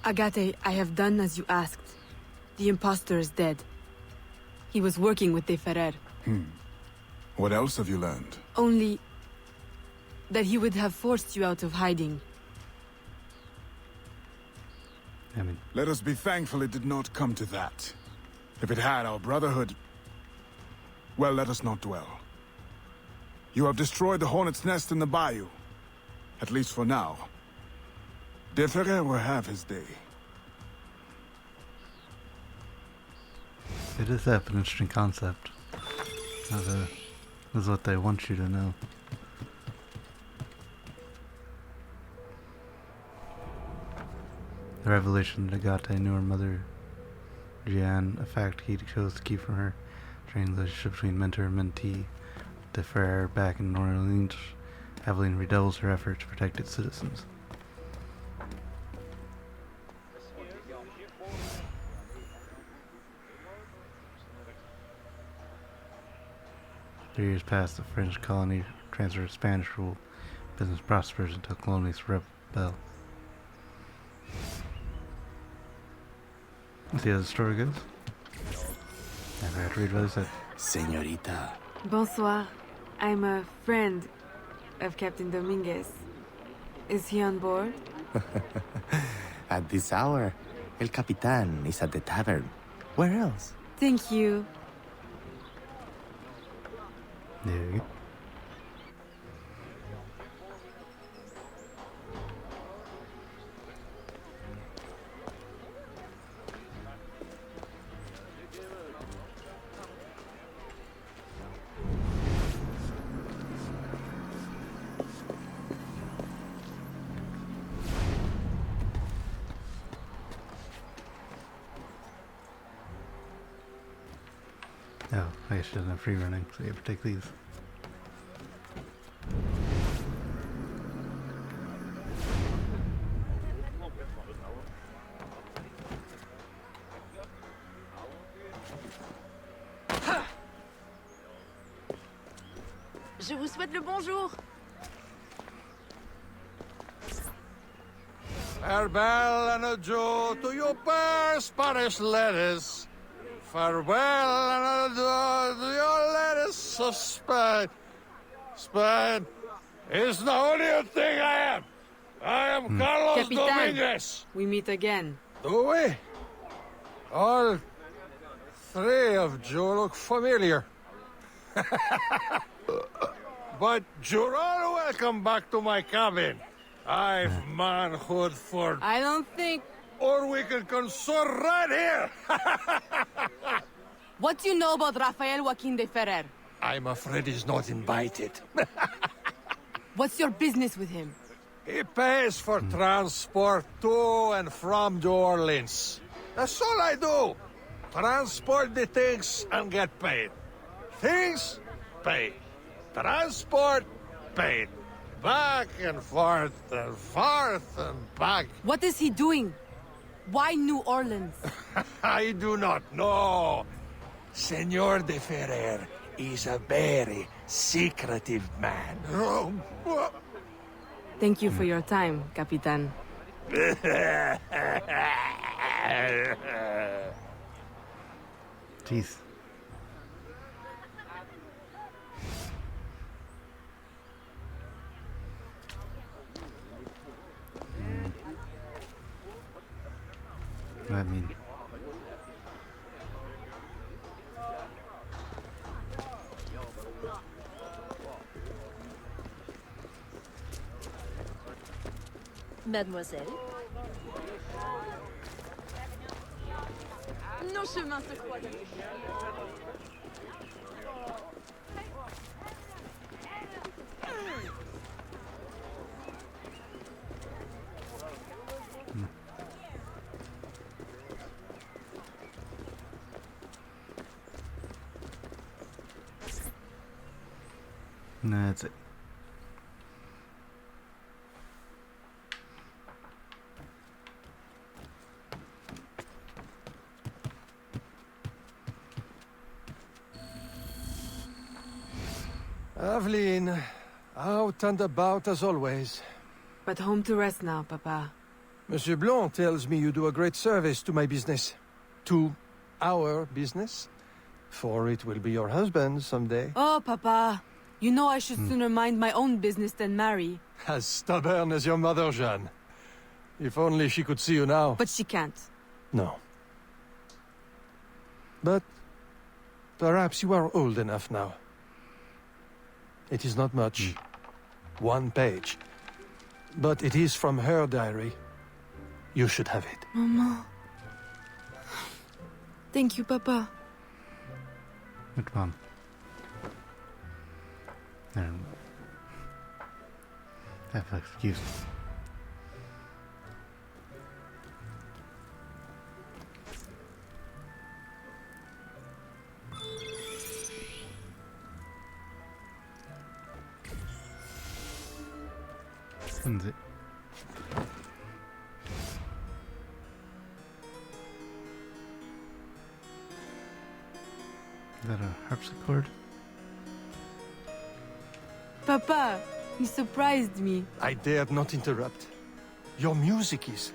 Agate, I have done as you asked. The impostor is dead. He was working with De Ferrer. What else have you learned? Only that he would have forced you out of hiding. Let us be thankful it did not come to that. If it had, our brotherhood... Well, let us not dwell. You have destroyed the hornet's nest in the bayou. At least for now. De Ferrer will have his day. It is an interesting concept. Is what they want you to know. The revelation that Agate knew her mother, Jeanne, a fact he chose to keep from her, during the relationship between mentor and mentee, De Ferrer back in New Orleans, Aveline redoubles her effort to protect its citizens. Years past, the French colony transferred to Spanish rule. Business prospers until colonists rebel. See how the story goes? Never had to read what I said. Señorita. Bonsoir. I'm a friend of Captain Dominguez. Is he on board? At this hour, El Capitan is at the tavern. Where else? Thank you. There you go. Oh, I guess she doesn't have free running, so you have to take these. Je vous souhaite le bonjour. Farewell and adieu to your fair Spanish ladies. Farewell and adieu to your ladies of Spain. Spain is the only thing I am. I am Carlos Capitan, Dominguez. we meet again. Do we? All three of you look familiar. But you're all welcome back to my cabin. I've manhood for... I don't think... Or we can consort right here. What do you know about Rafael Joaquin de Ferrer? I'm afraid he's not invited. What's your business with him? He pays for transport to and from New Orleans. That's all I do. Transport the things and get paid. Things, paid. Transport, paid. Back and forth and back. What is he doing? Why New Orleans? I do not know. Senor de Ferrer is a very secretive man. Thank you for your time, Capitan. Jeez. I mean... Mademoiselle. Nos chemins se croisent. That's it. Aveline, out and about as always. But home to rest now, Papa. Monsieur Blanc tells me you do a great service to my business. To our business. For it will be your husband someday. Oh, Papa. You know I should sooner mind my own business than marry. As stubborn as your mother, Jeanne. If only she could see you now. But she can't. No. But perhaps you are old enough now. It is not much. 1 page. But it is from her diary. You should have it. Mama. Thank you, Papa. Good mom. Have excuses. Sends it. Is that a harpsichord? Papa, you surprised me. I dared not interrupt. Your music is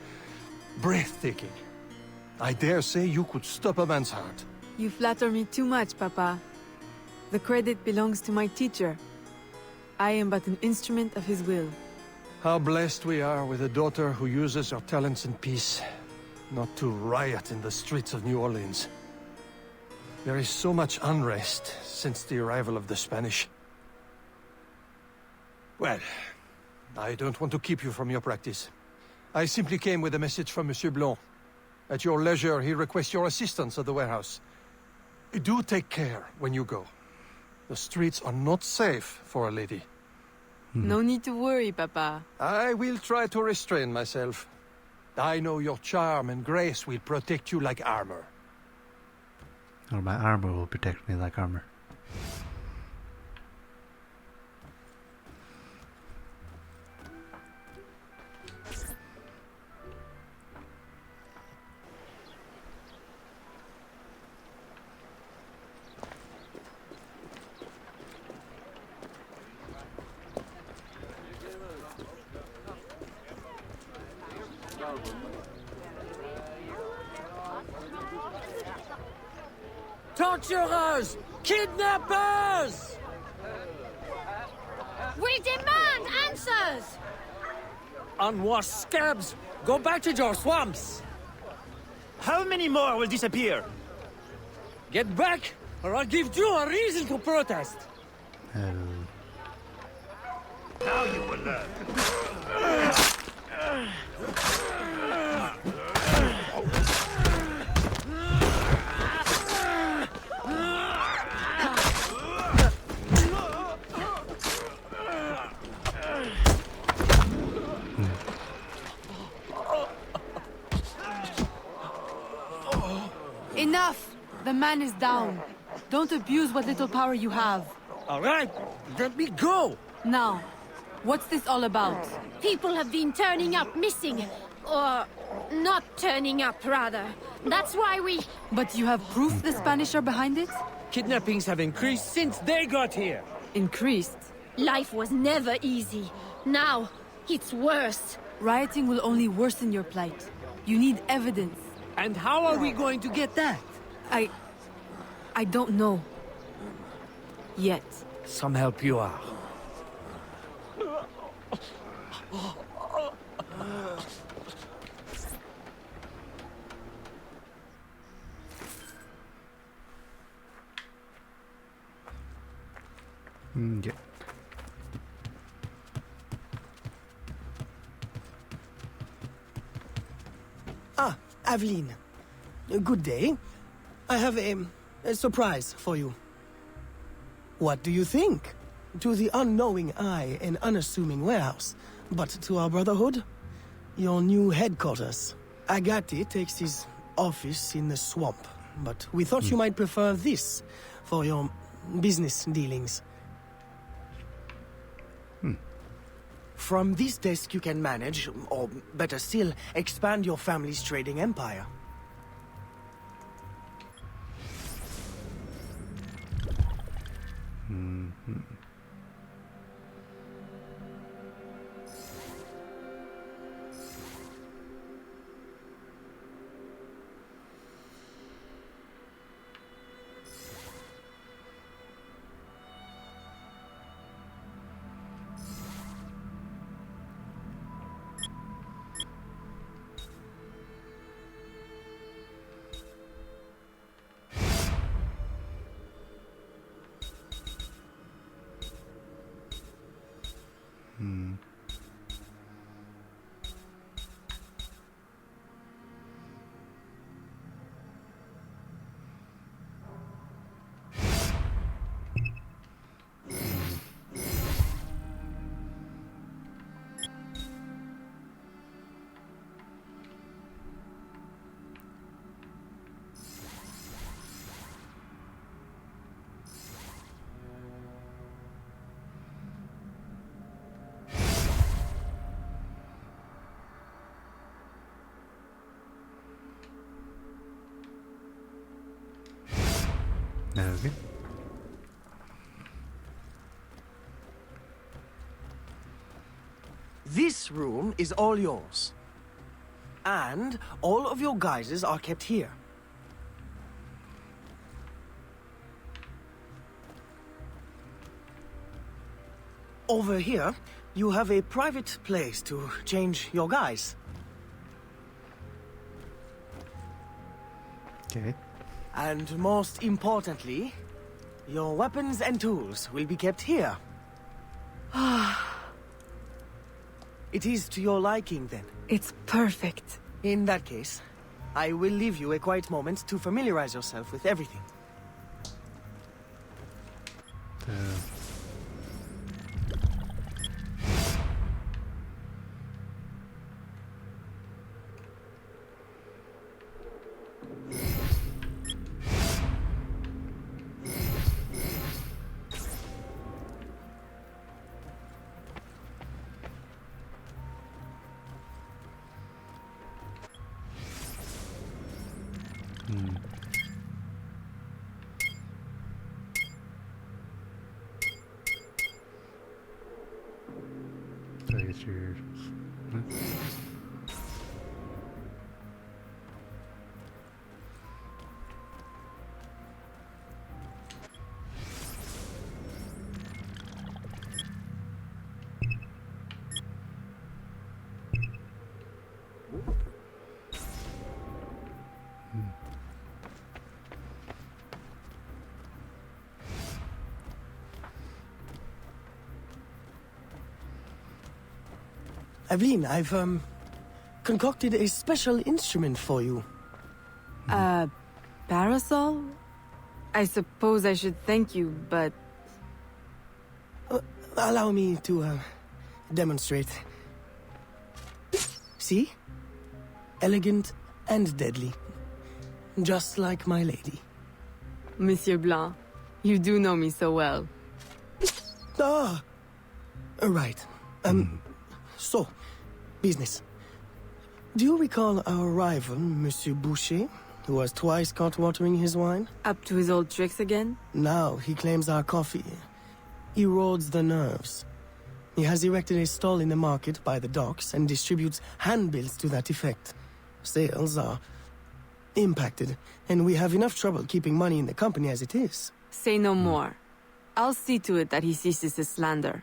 breathtaking. I dare say you could stop a man's heart. You flatter me too much, Papa. The credit belongs to my teacher. I am but an instrument of his will. How blessed we are with a daughter who uses her talents in peace, not to riot in the streets of New Orleans. There is so much unrest since the arrival of the Spanish. Well, I don't want to keep you from your practice. I simply came with a message from Monsieur Blanc. At your leisure, he requests your assistance at the warehouse. Do take care when you go. The streets are not safe for a lady. No need to worry, Papa. I will try to restrain myself. I know your charm and grace will protect you like armor. Or my armor will protect me like armor. Torturers! Kidnappers! We demand answers! Unwashed scabs! Go back to your swamps! How many more will disappear? Get back, or I'll give you a reason to protest! Oh. Now you will learn. Enough! The man is down. Don't abuse what little power you have. All right, let me go! Now, what's this all about? People have been turning up missing. Or not turning up, rather. That's why we... But you have proof the Spanish are behind it? Kidnappings have increased since they got here. Increased. Life was never easy. Now, it's worse. Rioting will only worsen your plight. You need evidence. And how are we going to get that? I don't know. Yet. Some help you are. Yeah. Ah, Aveline. Good day. I have a surprise for you. What do you think? To the unknowing eye, an unassuming warehouse. But to our brotherhood, your new headquarters. Agati takes his office in the swamp, but we thought you might prefer this for your business dealings. From this desk you can manage, or better still, expand your family's trading empire. Okay. This room is all yours. And all of your guises are kept here. Over here, you have a private place to change your guise. Okay. And most importantly, your weapons and tools will be kept here. It is to your liking, then. It's perfect. In that case, I will leave you a quiet moment to familiarize yourself with everything. So I guess you're... Huh? Aveline, I've, concocted a special instrument for you. Parasol? I suppose I should thank you, but... Allow me to, demonstrate. See? Elegant and deadly. Just like my lady. Monsieur Blanc, you do know me so well. Ah! Right. So, business. Do you recall our rival, Monsieur Boucher, who was twice caught watering his wine? Up to his old tricks again? Now he claims our coffee erodes the nerves. He has erected a stall in the market by the docks and distributes handbills to that effect. Sales are impacted, and we have enough trouble keeping money in the company as it is. Say no more. I'll see to it that he ceases his slander.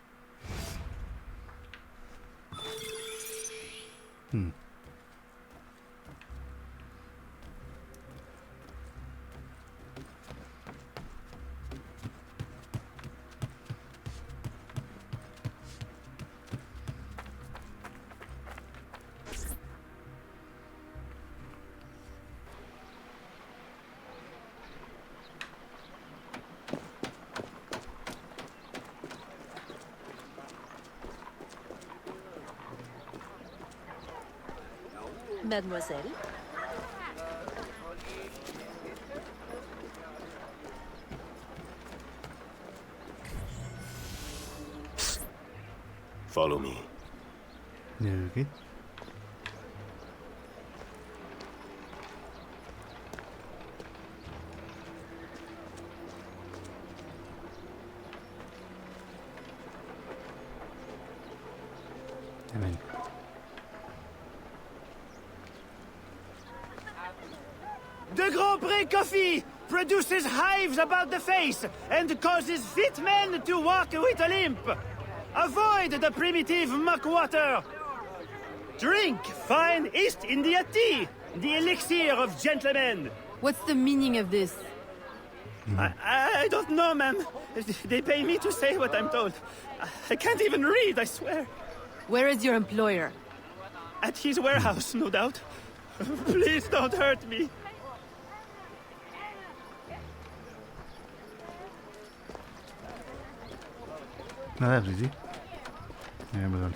Mademoiselle? Follow me. Okay. I'm in. The Grand Prix coffee produces hives about the face and causes fit men to walk with a limp. Avoid the primitive muck water. Drink fine East India tea, the elixir of gentlemen. What's the meaning of this? I don't know, ma'am. They pay me to say what I'm told. I can't even read, I swear. Where is your employer? At his warehouse, no doubt. Please don't hurt me. No, that's easy. Yeah, move on.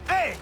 Hey!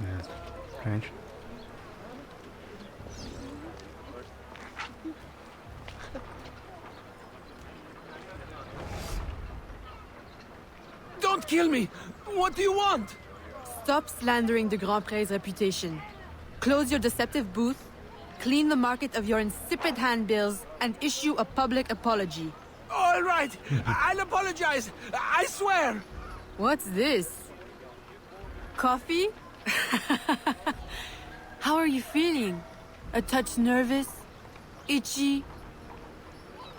Yeah, strange. Don't kill me! What do you want? Stop slandering the Grand Prix's reputation. Close your deceptive booth, clean the market of your insipid handbills, and issue a public apology. All right, I'll apologize. I swear. What's this? Coffee? How are you feeling? A touch nervous? Itchy?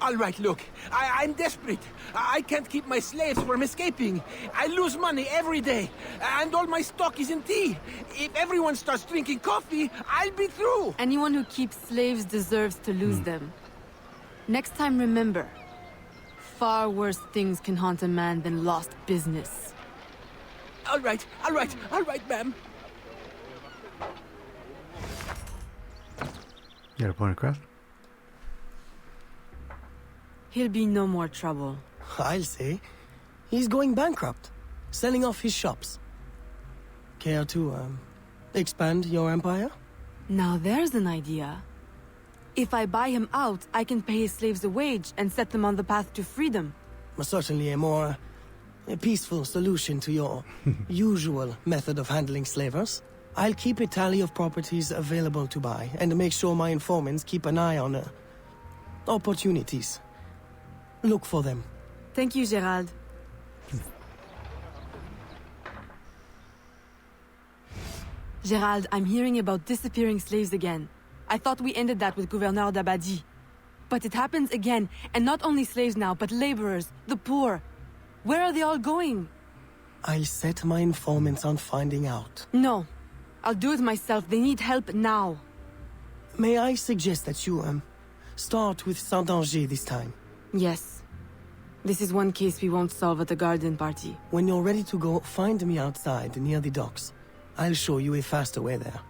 All right, look, I'm desperate. I can't keep my slaves from escaping. I lose money every day, and all my stock is in tea. If everyone starts drinking coffee, I'll be through. Anyone who keeps slaves deserves to lose them. Next time, remember, far worse things can haunt a man than lost business. All right, ma'am. You got a point across? He'll be no more trouble. I'll say. He's going bankrupt, selling off his shops. Care to, expand your empire? Now there's an idea. If I buy him out, I can pay his slaves a wage and set them on the path to freedom. Certainly a more peaceful solution to your usual method of handling slavers. I'll keep a tally of properties available to buy and make sure my informants keep an eye on opportunities. Look for them. Thank you, Gerald. Gerald, I'm hearing about disappearing slaves again. I thought we ended that with Gouverneur d'Abadie. But it happens again, and not only slaves now, but laborers, the poor. Where are they all going? I'll set my informants on finding out. No. I'll do it myself. They need help now. May I suggest that you, start with Saint-Danger this time? Yes. This is one case we won't solve at the garden party. When you're ready to go, find me outside near the docks. I'll show you a faster way there.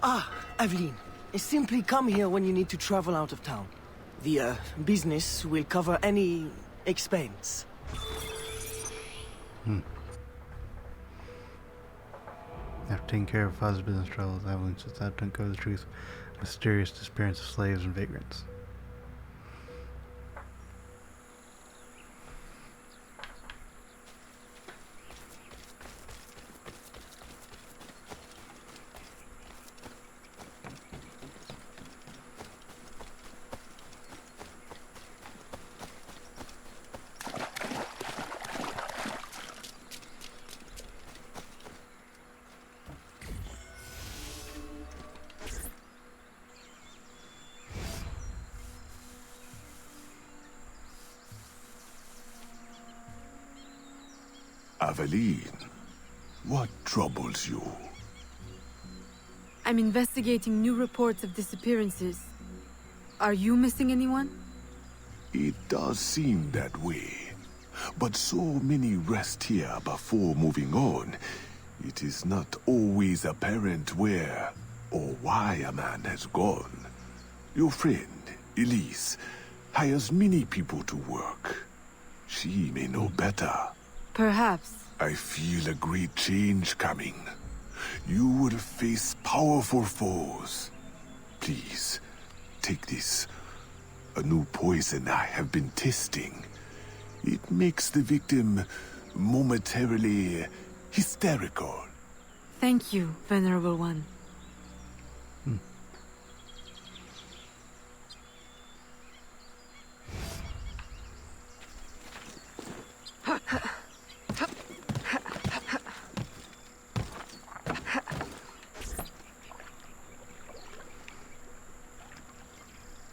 Aveline, simply come here when you need to travel out of town. The, business will cover any expense. After taking care of father's business troubles, Aveline sets out to uncover the truth of the mysterious disappearance of slaves and vagrants. Aveline, what troubles you? I'm investigating new reports of disappearances. Are you missing anyone? It does seem that way. But so many rest here before moving on. It is not always apparent where or why a man has gone. Your friend, Elise, hires many people to work. She may know better. Perhaps. I feel a great change coming. You will face powerful foes. Please, take this. A new poison I have been testing. It makes the victim momentarily hysterical. Thank you, Venerable One.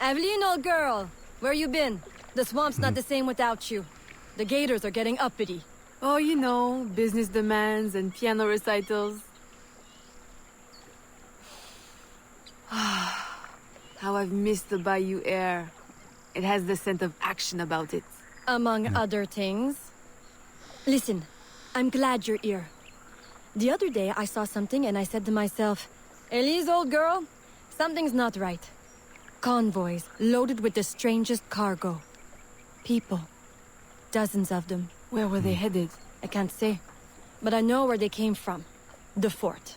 Aveline, old girl, where you been? The swamp's not the same without you. The gators are getting uppity. Oh, you know, business demands and piano recitals. How I've missed the bayou air. It has the scent of action about it. Among other things. Listen, I'm glad you're here. The other day I saw something and I said to myself, Elise, old girl, something's not right. Convoys loaded with the strangest cargo. People. Dozens of them. Where were they headed? I can't say. But I know where they came from. The fort.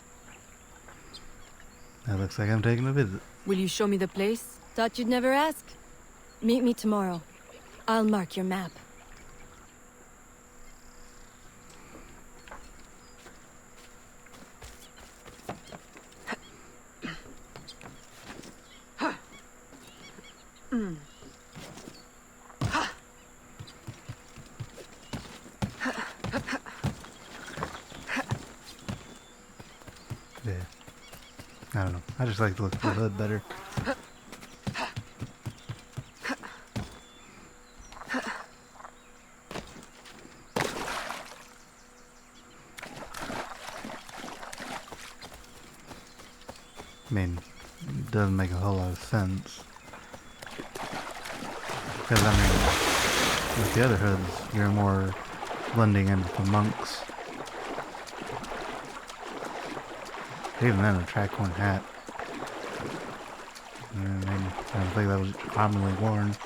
That looks like I'm taking a visit. Will you show me the place? Thought you'd never ask. Meet me tomorrow. I'll mark your map. Yeah. I don't know. I just like the look of the hood better. I mean, it doesn't make a whole lot of sense. Because, I mean, with the other hoods, you're more blending in with the monks. Even then, a track-worn hat. I mean, I don't think that was commonly worn.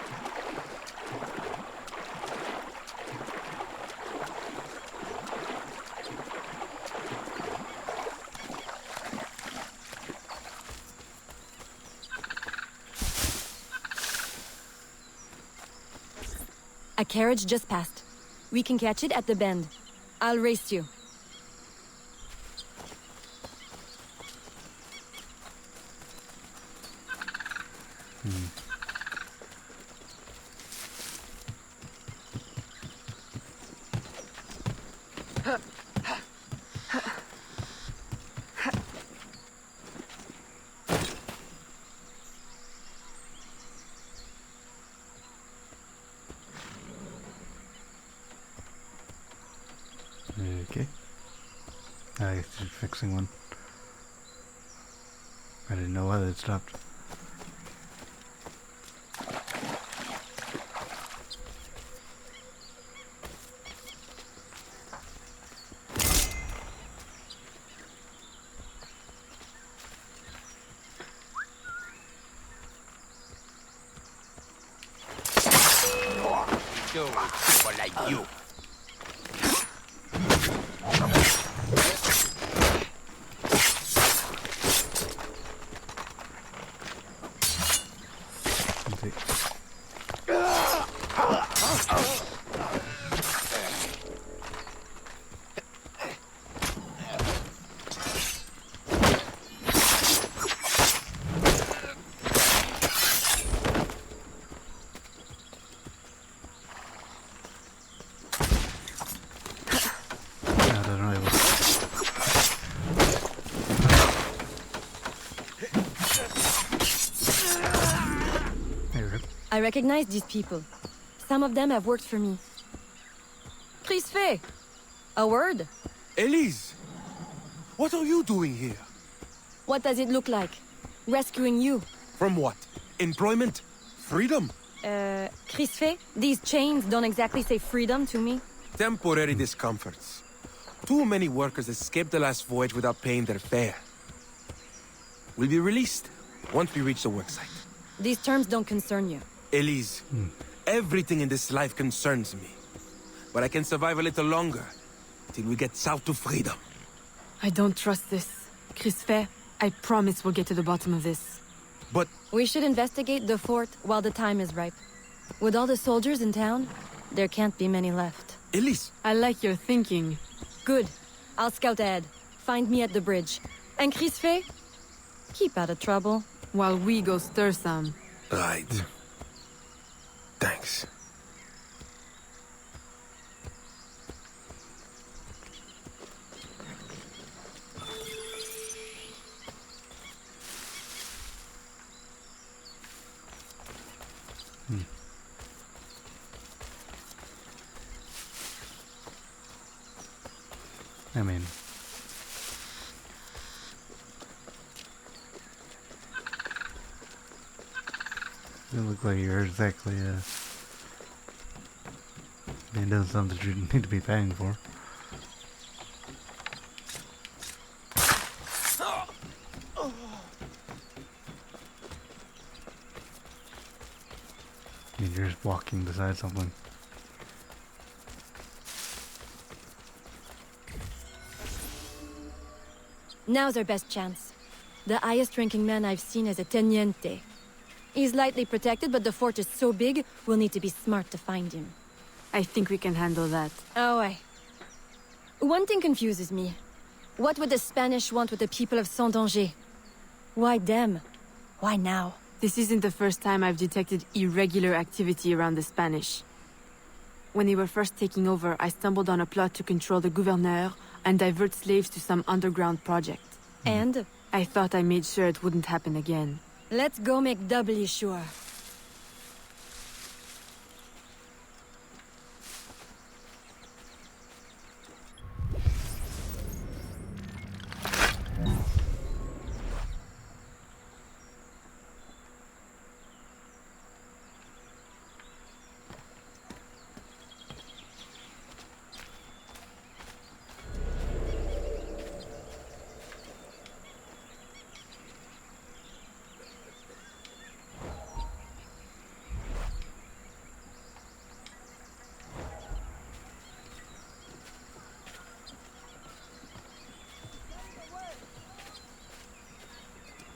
A carriage just passed. We can catch it at the bend. I'll race you. Okay. I guess she's fixing one. I didn't know why it stopped. You. I recognize these people. Some of them have worked for me. Crisfe! A word? Elise! What are you doing here? What does it look like? Rescuing you. From what? Employment? Freedom? Crisfe, these chains don't exactly say freedom to me. Temporary discomforts. Too many workers escaped the last voyage without paying their fare. We'll be released once we reach the worksite. These terms don't concern you. Elise, everything in this life concerns me. But I can survive a little longer, till we get south to freedom. I don't trust this. Crisfe, I promise we'll get to the bottom of this. But... We should investigate the fort while the time is ripe. With all the soldiers in town, there can't be many left. Elise! I like your thinking. Good. I'll scout ahead. Find me at the bridge. And Crisfe, keep out of trouble. While we go stir some. Right. Thanks. I mean... Doesn't look like you're exactly, being doing something that you need to be paying for. I mean, you're just walking beside something. Now's our best chance. The highest ranking man I've seen is a teniente. He's lightly protected, but the fort is so big, we'll need to be smart to find him. I think we can handle that. Oh, aye. One thing confuses me. What would the Spanish want with the people of Saint-Danger? Why them? Why now? This isn't the first time I've detected irregular activity around the Spanish. When they were first taking over, I stumbled on a plot to control the gouverneur and divert slaves to some underground project. And? I thought I made sure it wouldn't happen again. Let's go make doubly sure.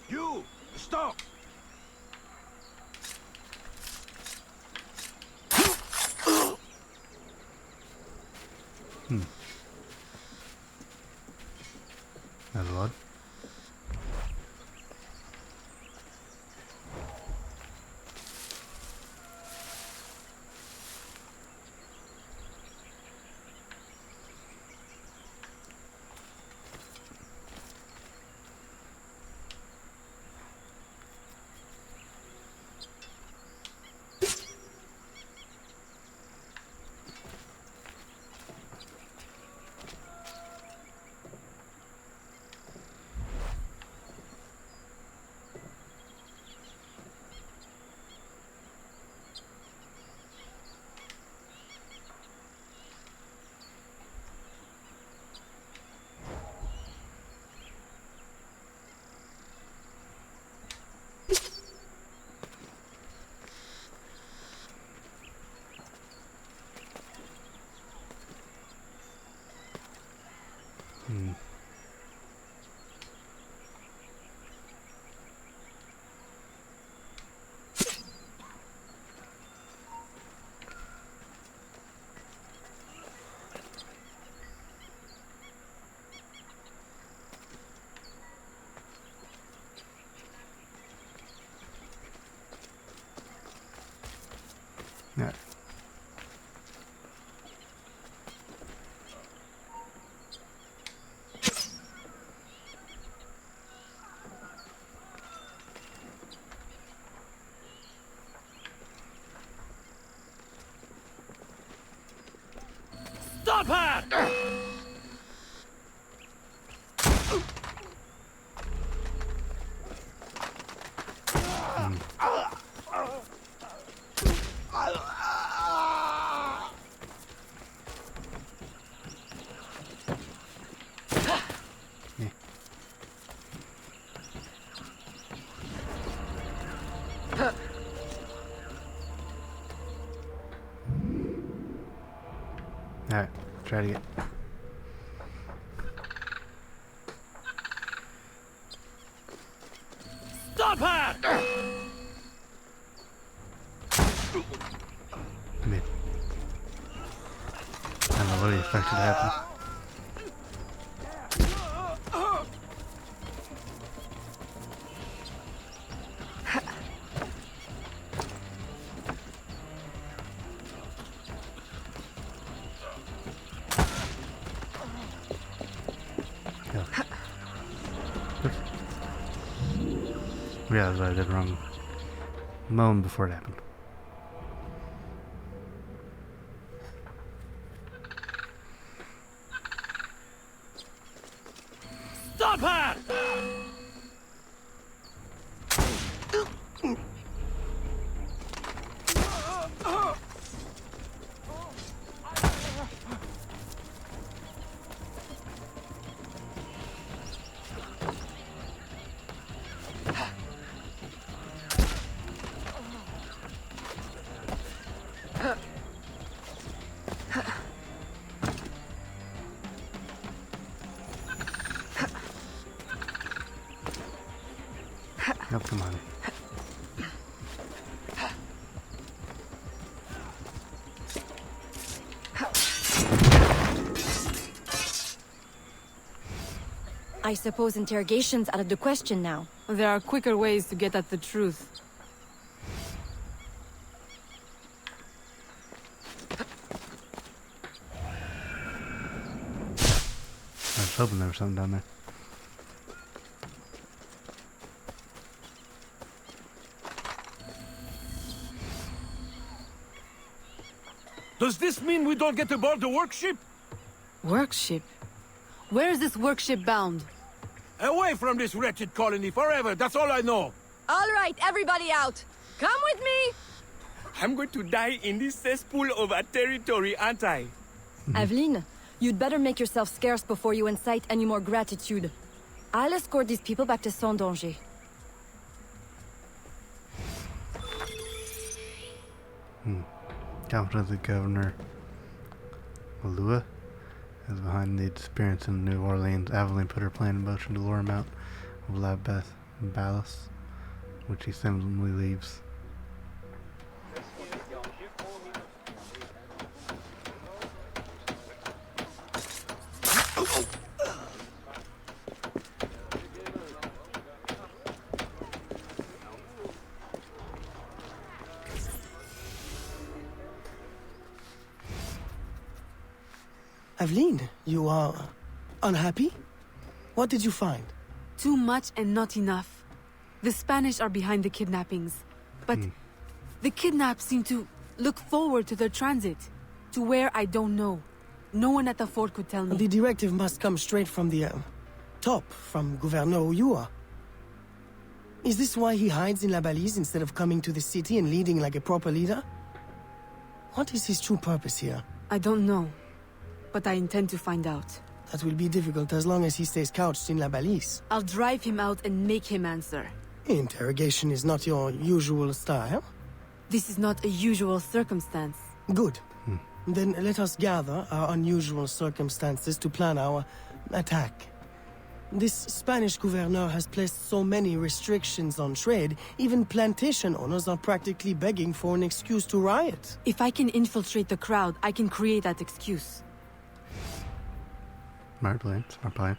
You! Stop! That's odd. Yeah. Stop her! Alright, try to get. Stop her! Mid. I don't know what he expected to happen. Yeah, that's what I did wrong. Moment before it happened. Stop her! Oh, come on. I suppose interrogation's out of the question now. There are quicker ways to get at the truth. I was hoping there was something down there. Does this mean we don't get aboard the workship? Workship? Where is this workship bound? Away from this wretched colony forever, that's all I know. All right, everybody out. Come with me. I'm going to die in this cesspool of a territory, aren't I? Aveline, you'd better make yourself scarce before you incite any more gratitude. I'll escort these people back to Sans Danger. Confident that Governor Malua is behind the disappearance in New Orleans. Aveline put her plan in motion to lure him out of La Ballas, which he simply leaves. Aveline, you are unhappy? What did you find? Too much and not enough. The Spanish are behind the kidnappings, but the kidnapped seem to look forward to their transit, to where I don't know. No one at the fort could tell me. The directive must come straight from the top, from Gouverneur Uyua. Is this why he hides in La Balise instead of coming to the city and leading like a proper leader? What is his true purpose here? I don't know, but I intend to find out. That will be difficult as long as he stays couched in La Balise. I'll drive him out and make him answer. Interrogation is not your usual style. This is not a usual circumstance. Good. Then let us gather our unusual circumstances to plan our attack. This Spanish governor has placed so many restrictions on trade, even plantation owners are practically begging for an excuse to riot. If I can infiltrate the crowd, I can create that excuse. Smart plan, smart plan.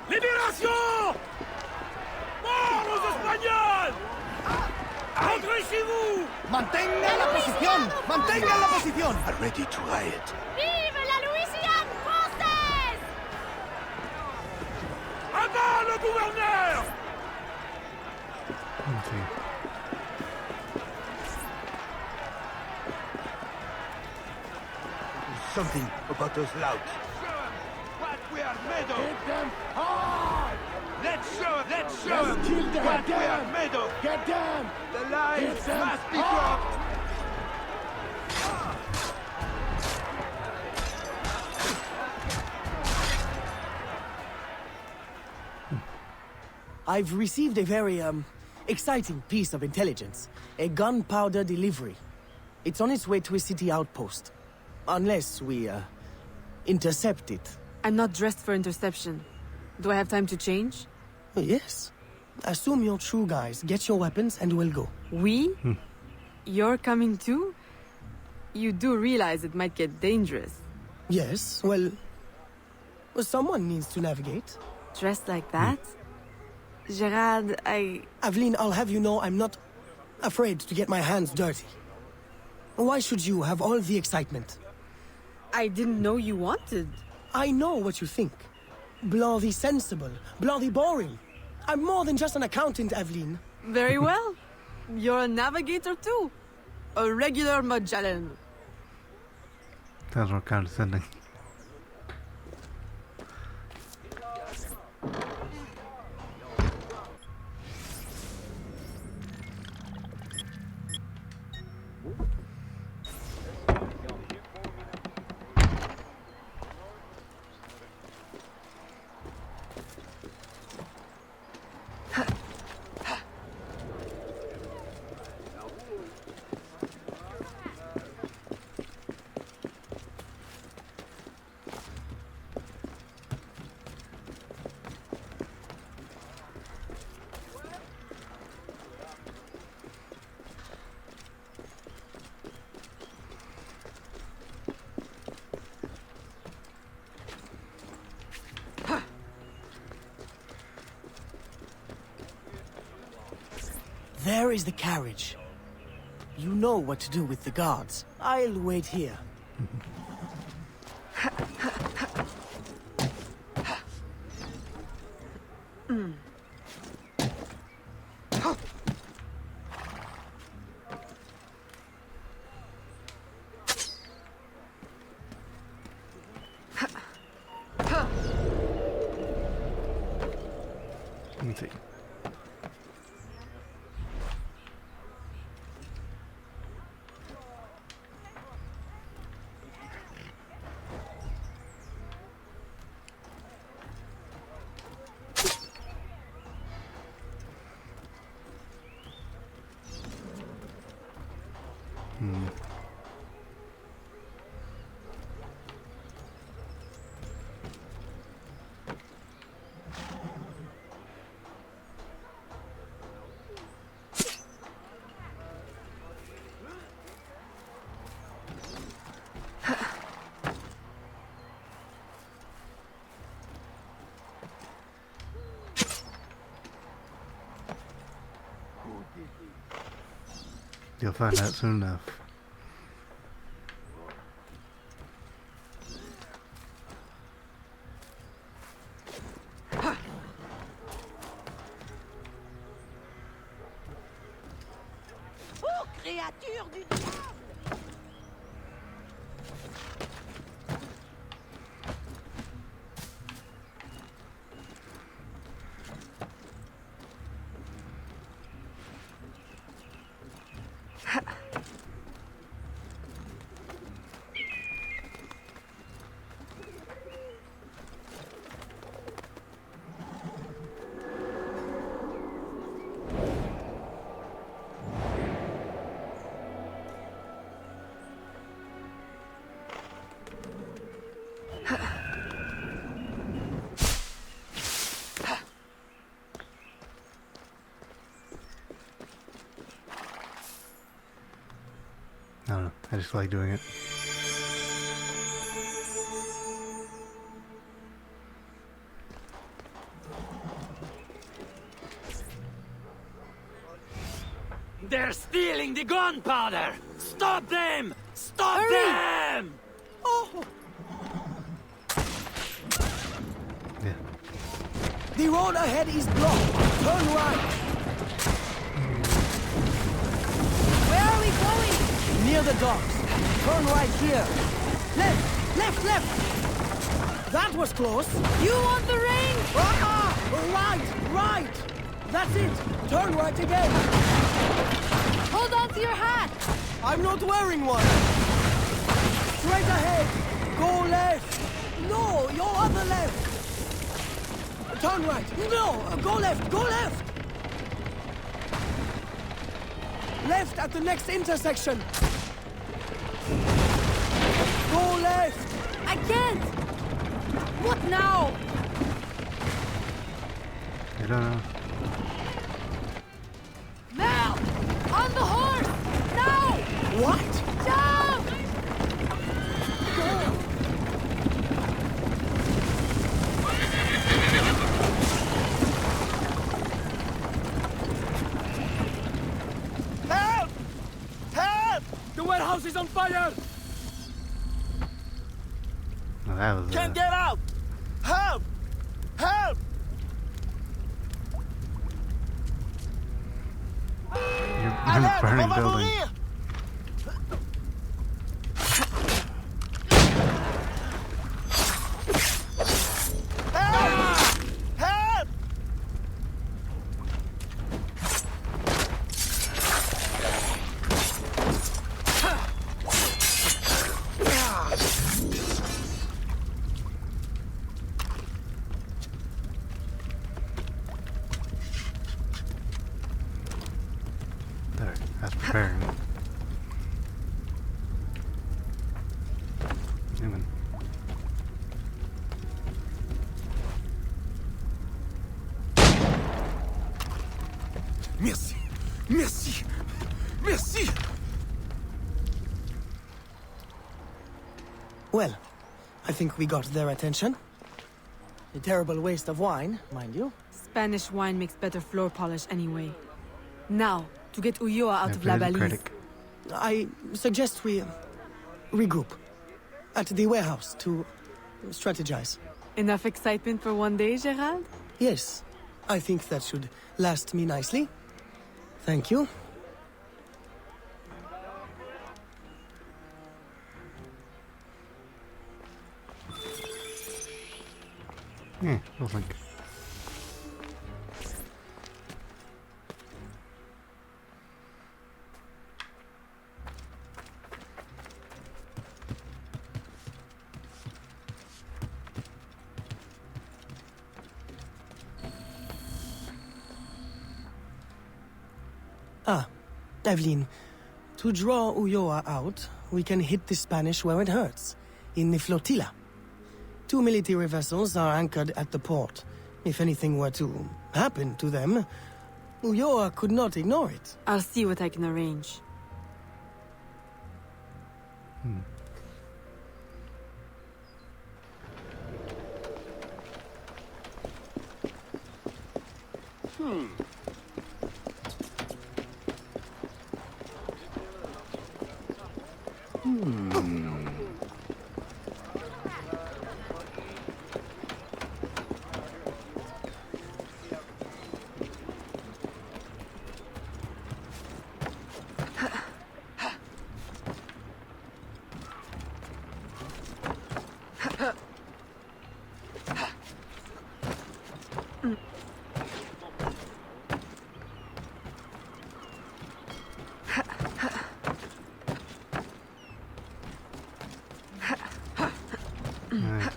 Libération! ¡Mort aux Espagnols! ¡Entrez chez vous! ¡Mantengan la posición! ¡Mantengan la posición! Are ready to riot. Vive la Louisiane française! À bas le gouverneur! Okay. Something about those louts. What we are made of! Hit them hard! Let's show Let's them kill them! what we Get are them! made of! Get them! The lies Hit them must be hard! dropped! I've received a very, exciting piece of intelligence. A gunpowder delivery. It's on its way to a city outpost. Unless we, intercept it. I'm not dressed for interception. Do I have time to change? Oh, yes. Assume you're true guys. Get your weapons and we'll go. We? You're coming too? You do realize it might get dangerous. Yes, well, someone needs to navigate. Dressed like that? Gerald, Aveline, I'll have you know I'm not afraid to get my hands dirty. Why should you have all the excitement? I didn't know you wanted. I know what you think. Bloody sensible, bloody boring. I'm more than just an accountant, Aveline. Very well. You're a navigator too. A regular Magellan. Sounds more condescending. There is the carriage. You know what to do with the guards. I'll wait here. Let me see. You'll find out soon enough. Créature du diable! I don't know. I just like doing it. They're stealing the gunpowder! Stop them! Stop them! Oh! Yeah. The road ahead is blocked. Turn right. Where are we going? Near the docks. Turn right here. Left, left, left. That was close. You want the ring? Ah! Right, right. That's it. Turn right again. Hold on to your hat. I'm not wearing one. Straight ahead. Go left. No, your other left. Turn right. No, go left. Go left. Left at the next intersection. Go left. I can't. What now? I don't know. Now! On the horse! Now! What? Jump! Help! Help! The warehouse is on fire! No, that was. Can't get out! Help! Help! You're in a burning building. Help! Help! There, that's preparing. Newman. Merci! Merci! Merci! Well, I think we got their attention. A terrible waste of wine, mind you. Spanish wine makes better floor polish anyway. Now, to get Ulloa out of La There's a Balise. critic. I suggest we regroup at the warehouse to strategize. Enough excitement for one day, Gerald? Yes, I think that should last me nicely. Thank you. Yeah, we'll think. Ah, Aveline, to draw Ulloa out, we can hit the Spanish where it hurts, in the flotilla. 2 military vessels are anchored at the port. If anything were to happen to them, Ulloa could not ignore it. I'll see what I can arrange. Alright.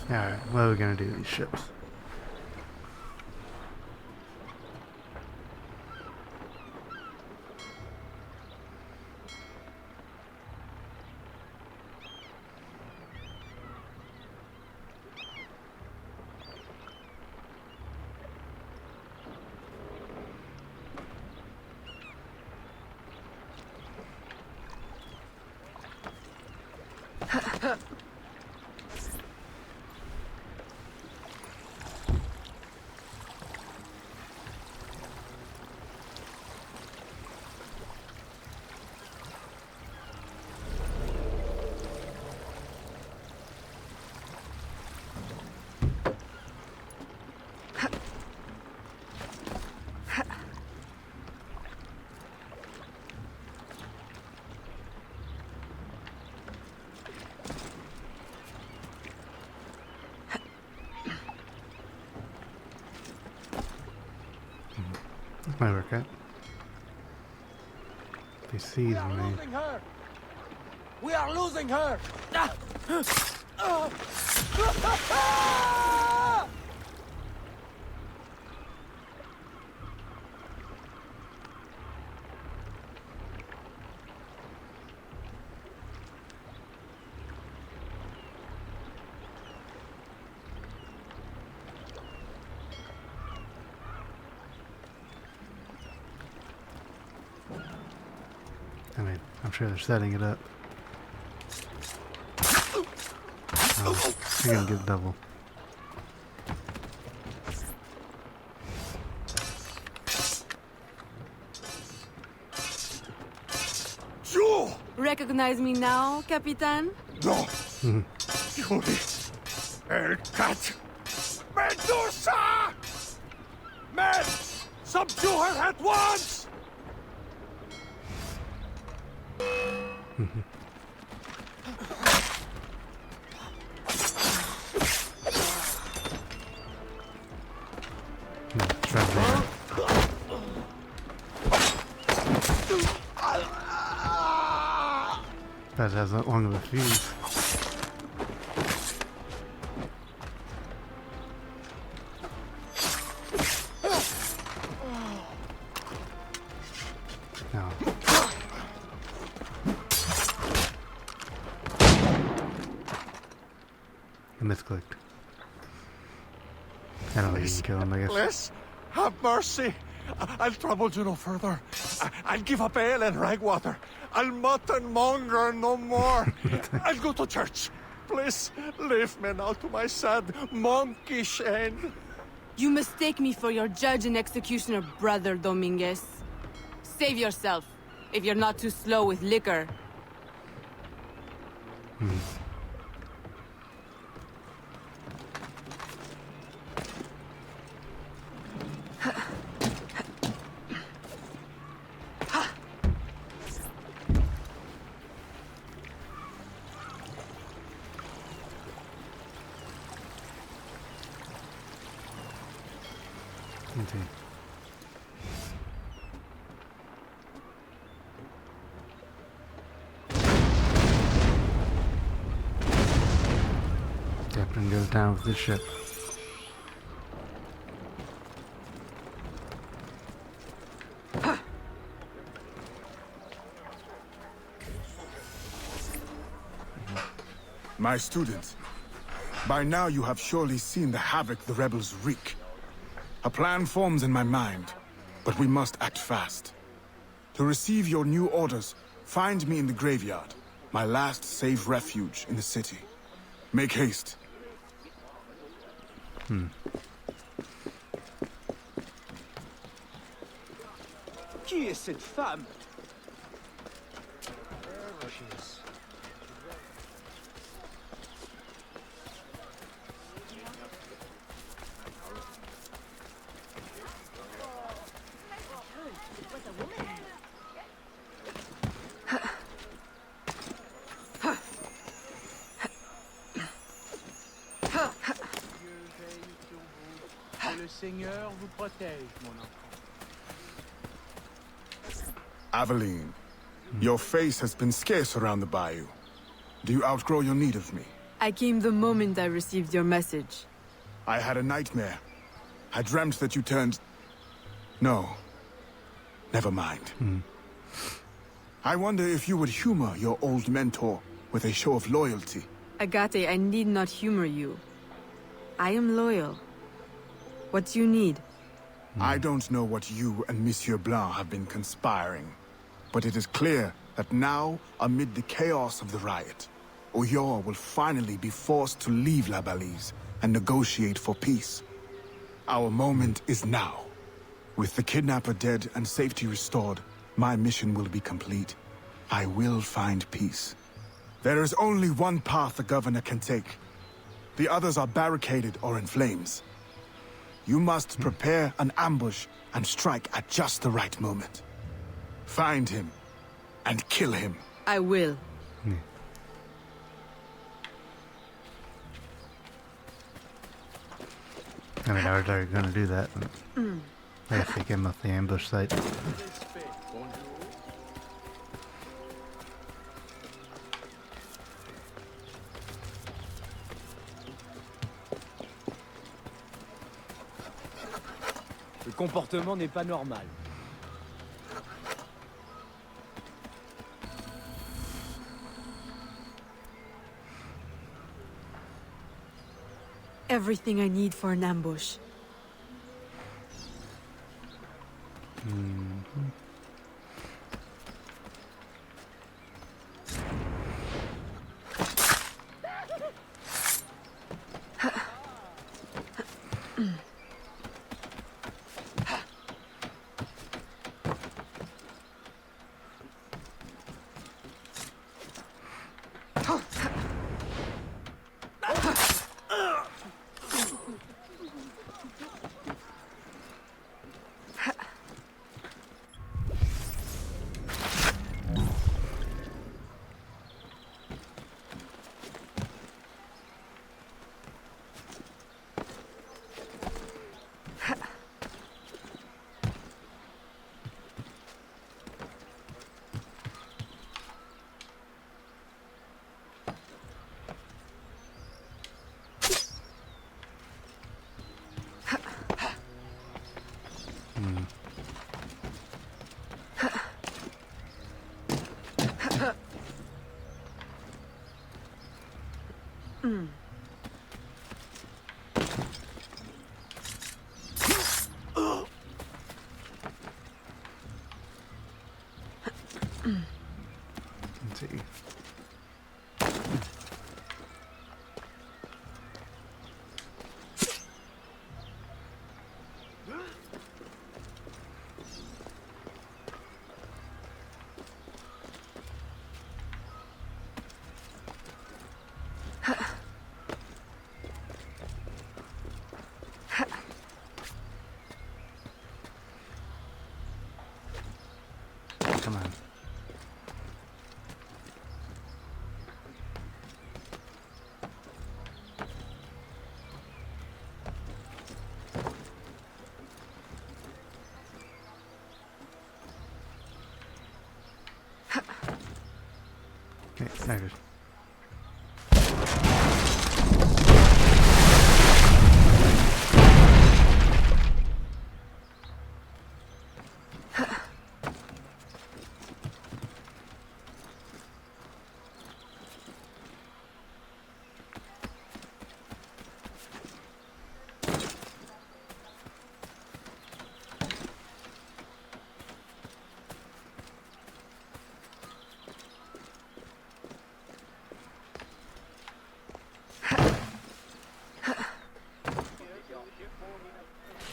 Alright, what are we gonna do with these ships? This might work out. They seize me. Losing her. We are losing her. I mean, I'm sure they're setting it up. Oh, you're gonna get double. You! Recognize me now, Capitan? No! Yuri! El Cat! Medusa! Men! Subdue her at once! No, try that. That has that long of a fuse. No. I misclicked. I don't think you can kill him, I guess. Please, have mercy. I'll trouble you no further. I'll give up ale and ragwater. I'll mutton monger no more. I'll go to church. Please, leave me now to my sad, monkish end. You mistake me for your judge and executioner brother, Dominguez. Save yourself, if you're not too slow with liquor. Okay. Captain goes down with the ship. My student, by now you have surely seen the havoc the rebels wreak. A plan forms in my mind, but we must act fast. To receive your new orders, find me in the graveyard, my last safe refuge in the city. Make haste. Qui est cette femme? Que le Seigneur vous protège, mon enfant. Aveline, your face has been scarce around the bayou. Do you outgrow your need of me? I came the moment I received your message. I had a nightmare. I dreamt that you turned... No. Never mind. I wonder if you would humor your old mentor with a show of loyalty. Agate, I need not humor you. I am loyal. What do you need? I don't know what you and Monsieur Blanc have been conspiring, but it is clear that now, amid the chaos of the riot, Oyor will finally be forced to leave La Balise and negotiate for peace. Our moment is now. With the kidnapper dead and safety restored, my mission will be complete. I will find peace. There is only one path the governor can take. The others are barricaded or in flames. You must prepare an ambush and strike at just the right moment. Find him and kill him. I will. I mean, I was already gonna do that. I gotta take him off the ambush site. Le comportement n'est pas normal. Everything I need for an ambush. Let's see. Come on. Okay, there it is.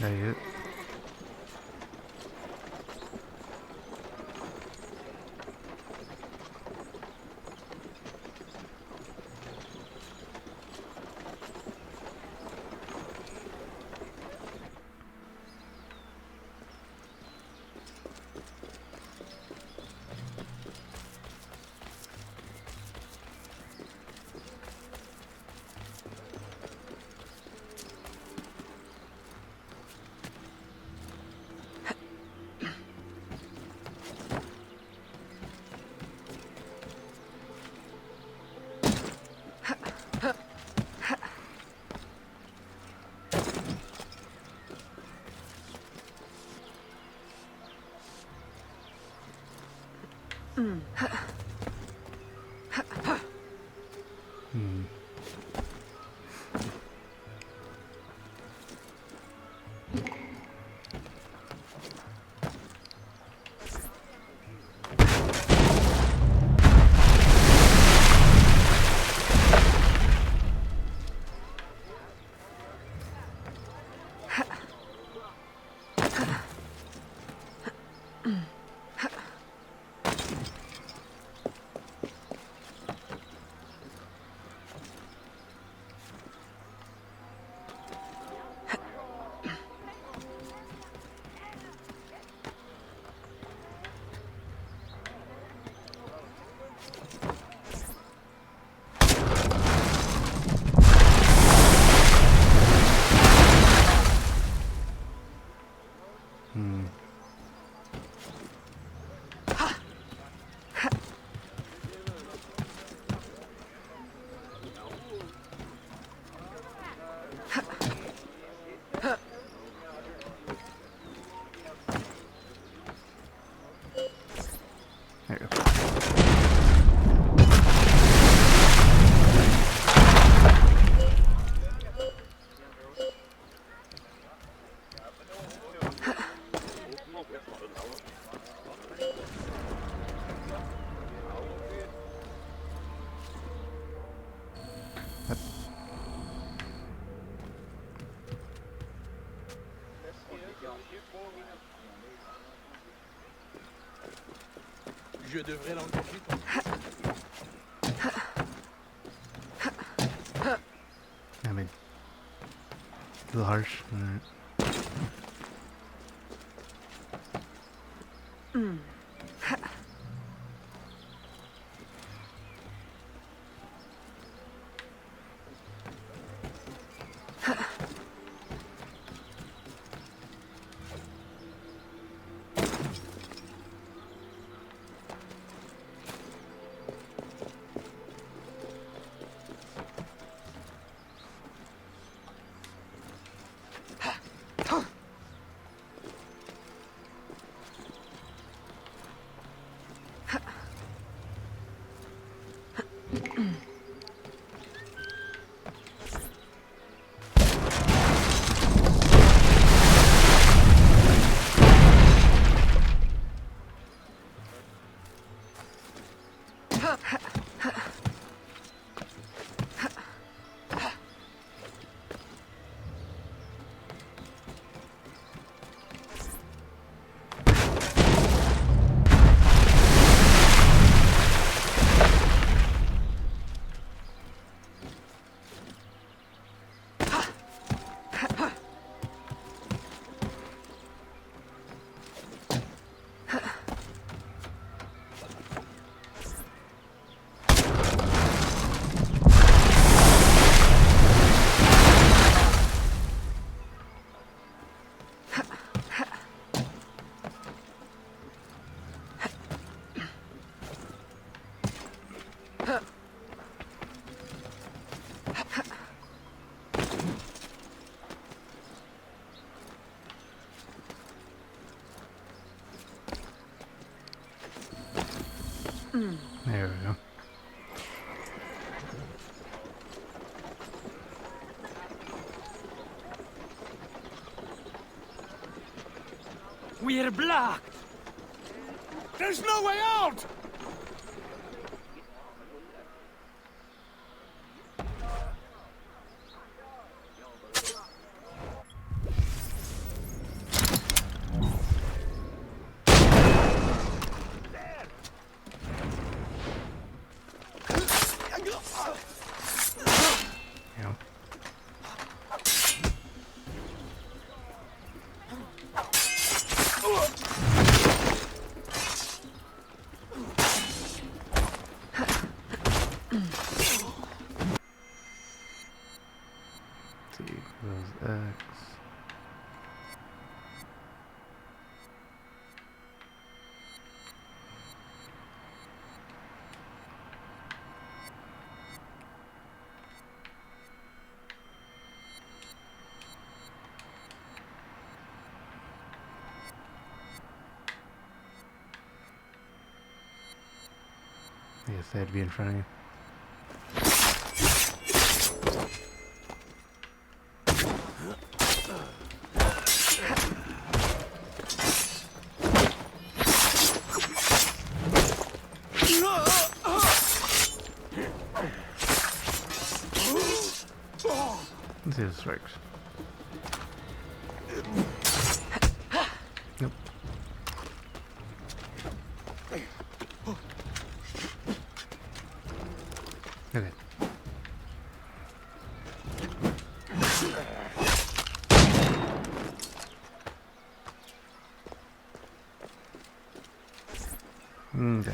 There you go. There you go. Je devrais l'engager. I mean, a little harsh. There we go. We're blocked! There's no way out! Yeah. See, those X. I guess they had to be in front of you. Let's see if this works. Nope. Okay. Okay.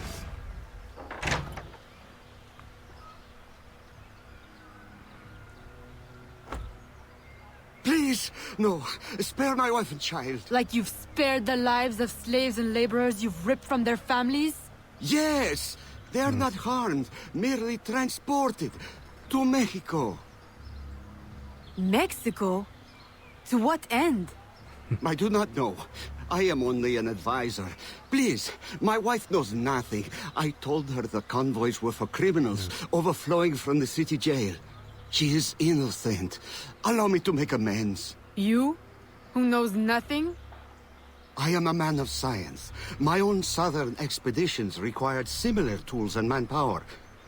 Please, no. Spare my wife and child. Like you've spared the lives of slaves and laborers you've ripped from their families? Yes! They are not harmed, merely transported to Mexico. Mexico? To what end? I do not know. I am only an advisor. Please, my wife knows nothing. I told her the convoys were for criminals overflowing from the city jail. She is innocent. Allow me to make amends. You? Who knows nothing? I am a man of science. My own southern expeditions required similar tools and manpower.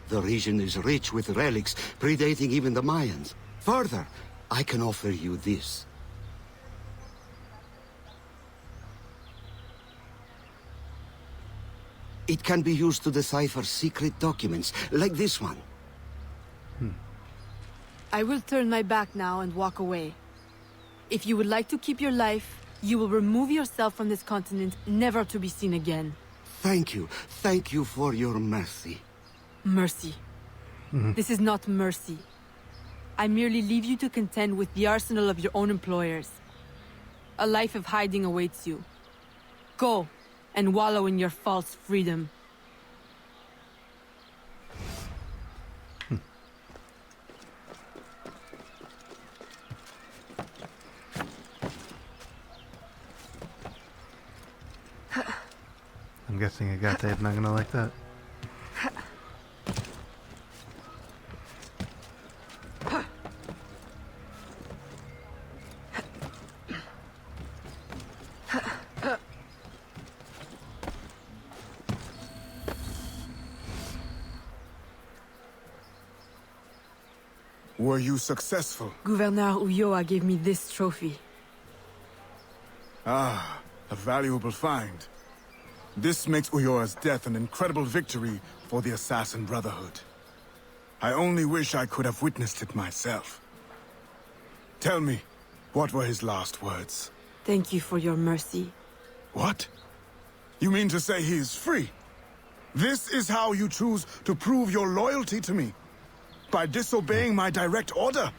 The region is rich with relics predating even the Mayans. Further, I can offer you this. It can be used to decipher secret documents, like this one. I will turn my back now and walk away. If you would like to keep your life, you will remove yourself from this continent, never to be seen again. Thank you. Thank you for your mercy. Mercy. This is not mercy. I merely leave you to contend with the arsenal of your own employers. A life of hiding awaits you. Go, and wallow in your false freedom. I'm guessing Agate's not gonna like that. Were you successful? Gouverneur Ulloa gave me this trophy. Ah, a valuable find. This makes Ulloa's death an incredible victory for the Assassin Brotherhood. I only wish I could have witnessed it myself. Tell me, what were his last words? Thank you for your mercy. What? You mean to say he is free? This is how you choose to prove your loyalty to me? By disobeying my direct order?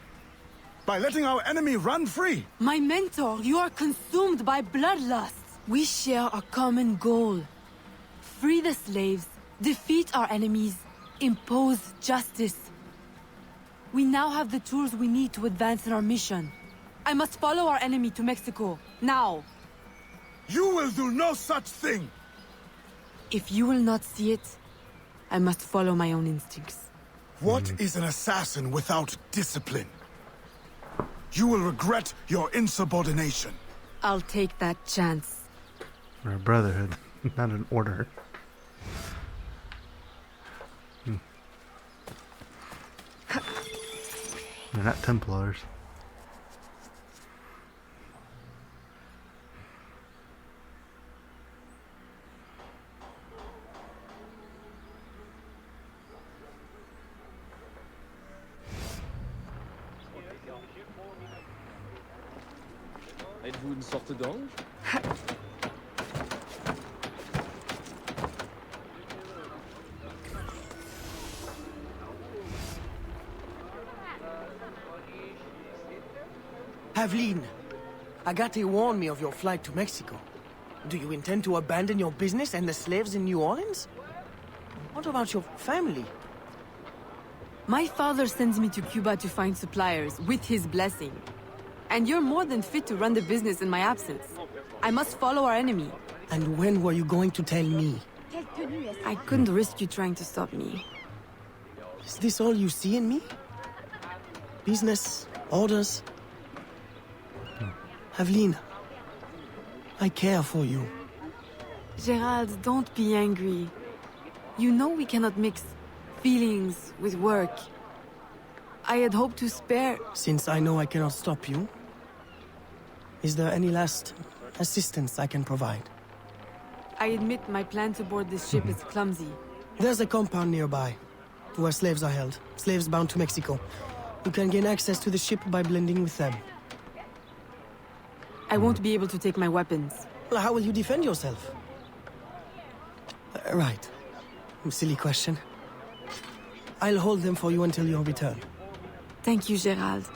By letting our enemy run free? My mentor, you are consumed by bloodlust. We share a common goal. Free the slaves, defeat our enemies, impose justice. We now have the tools we need to advance in our mission. I must follow our enemy to Mexico, now. You will do no such thing! If you will not see it, I must follow my own instincts. What is an assassin without discipline? You will regret your insubordination. I'll take that chance. We're a brotherhood, not an order. They're not Templars. Êtes-vous une sorte d'ange? Aveline, Agate warned me of your flight to Mexico. Do you intend to abandon your business and the slaves in New Orleans? What about your family? My father sends me to Cuba to find suppliers, with his blessing. And you're more than fit to run the business in my absence. I must follow our enemy. And when were you going to tell me? I couldn't risk you trying to stop me. Is this all you see in me? Business? Orders? Aveline, I care for you. Gerald, don't be angry. You know we cannot mix feelings with work. I had hoped to spare... Since I know I cannot stop you, is there any last assistance I can provide? I admit my plan to board this ship is clumsy. There's a compound nearby, where slaves are held. Slaves bound to Mexico. You can gain access to the ship by blending with them. I won't be able to take my weapons. Well, how will you defend yourself? Right. Silly question. I'll hold them for you until your return. Thank you, Gerald.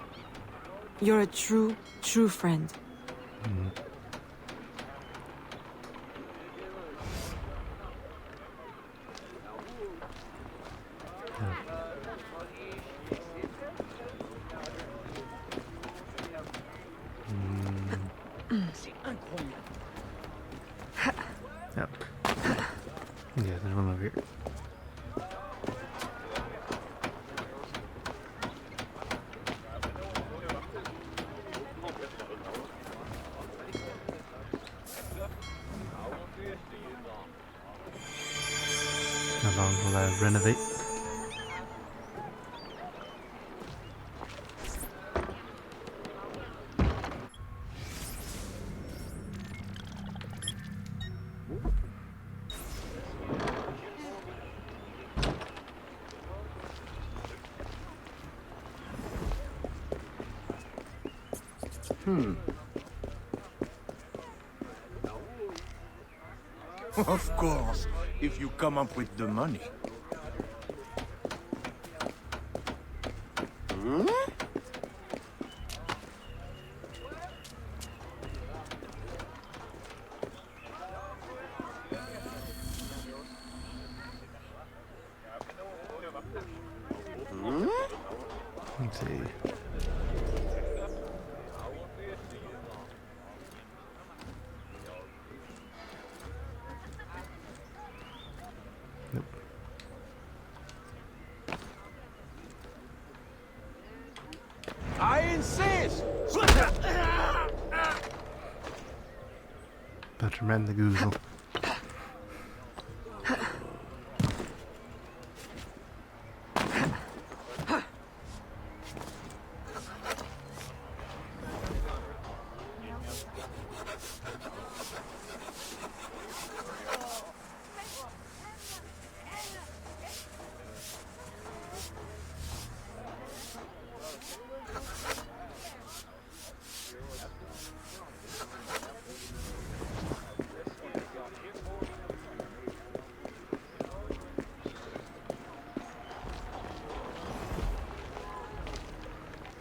You're a true, true friend. Yep. Yeah, there's one over here. How long will I renovate? Of course, if you come up with the money. Let's see. Nope. I insist! About to rend the goozle.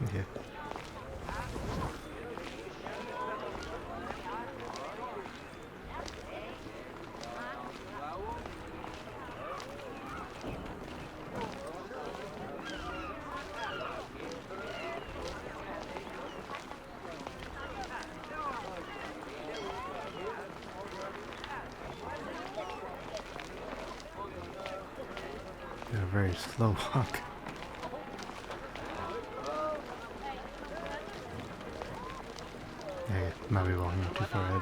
Okay. Got a very slow walk. Yeah, might be walking too far ahead.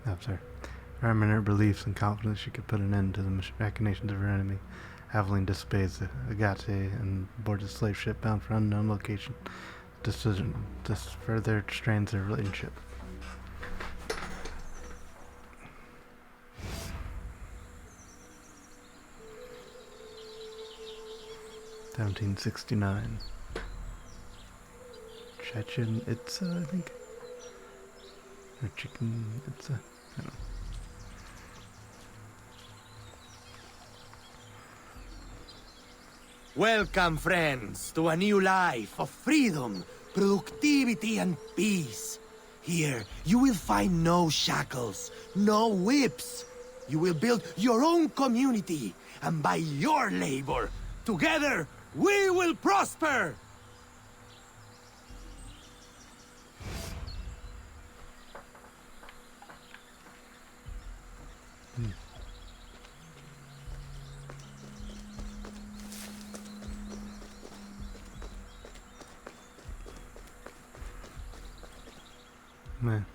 Oh, sorry. Her inner beliefs and confidence she could put an end to the machinations of her enemy. Aveline disobeys the Agate and boards a slave ship bound for unknown location. Decision this further strains their relationship. (1769). Shachin Itza, I think. Or chicken Itza. I don't know. Welcome, friends, to a new life of freedom, productivity, and peace. Here, you will find no shackles, no whips. You will build your own community, and by your labor, together, we will prosper! Man.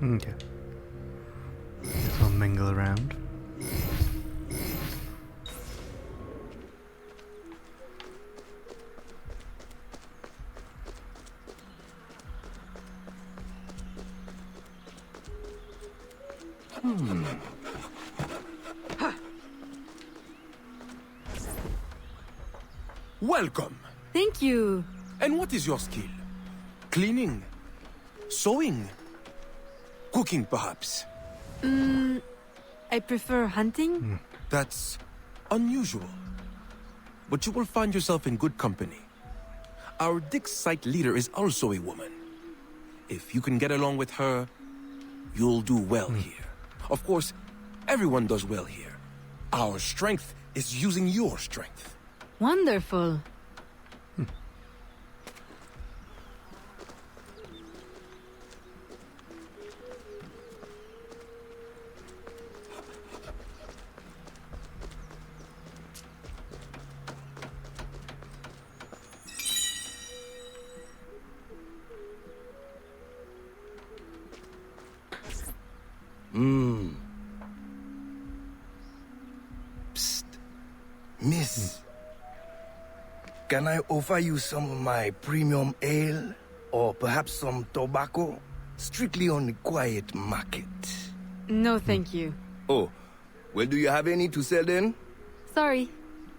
Okay. Guess I'll mingle around. Welcome. Thank you. And what is your skill? Cleaning? Sewing? Cooking, perhaps? I prefer hunting. That's unusual. But you will find yourself in good company. Our Dick's site leader is also a woman. If you can get along with her, you'll do well here. Of course, everyone does well here. Our strength is using your strength. Wonderful. Psst. Miss. Can I offer you some of my premium ale? Or perhaps some tobacco? Strictly on the quiet market. No, thank you. Oh, well, do you have any to sell then? Sorry.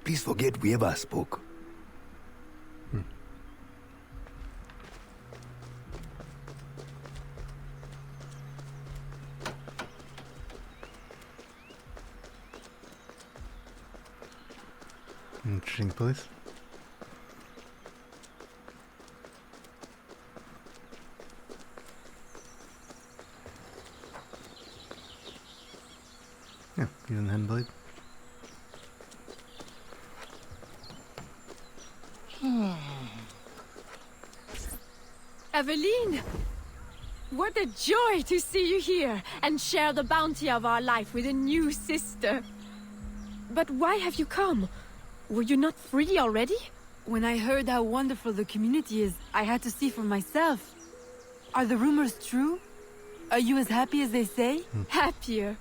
Please forget we ever spoke. Interesting place. Yeah, even the hand blade. Aveline! What a joy to see you here and share the bounty of our life with a new sister. But why have you come? Were you not free already? When I heard how wonderful the community is, I had to see for myself. Are the rumors true? Are you as happy as they say? Happier.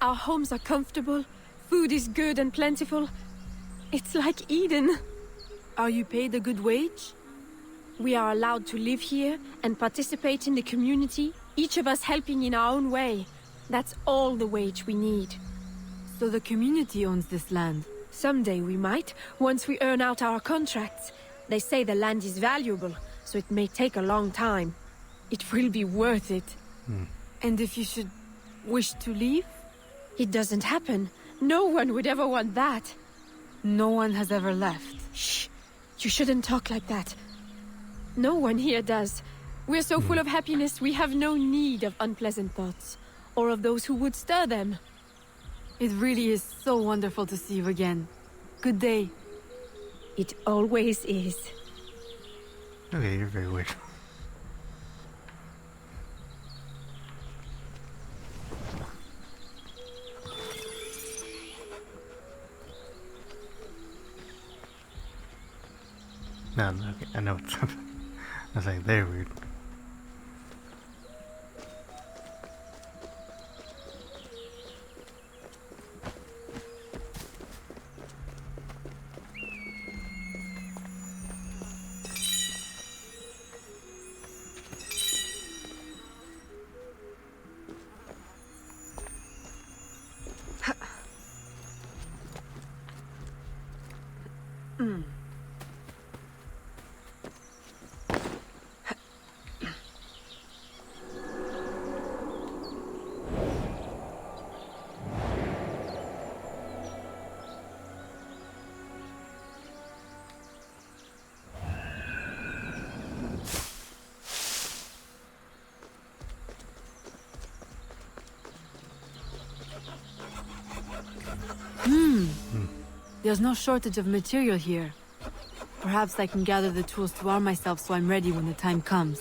Our homes are comfortable, food is good and plentiful. It's like Eden. Are you paid a good wage? We are allowed to live here and participate in the community, each of us helping in our own way. That's all the wage we need. So the community owns this land? Someday we might, once we earn out our contracts. They say the land is valuable, so it may take a long time. It will be worth it. And if you should wish to leave? It doesn't happen. No one would ever want that. No one has ever left. Shh! You shouldn't talk like that. No one here does. We're so full of happiness, we have no need of unpleasant thoughts, or of those who would stir them. It really is so wonderful to see you again. Good day. It always is. Okay, you're very weird. No, okay, I know what's up. I was like, they're weird. There's no shortage of material here. Perhaps I can gather the tools to arm myself so I'm ready when the time comes.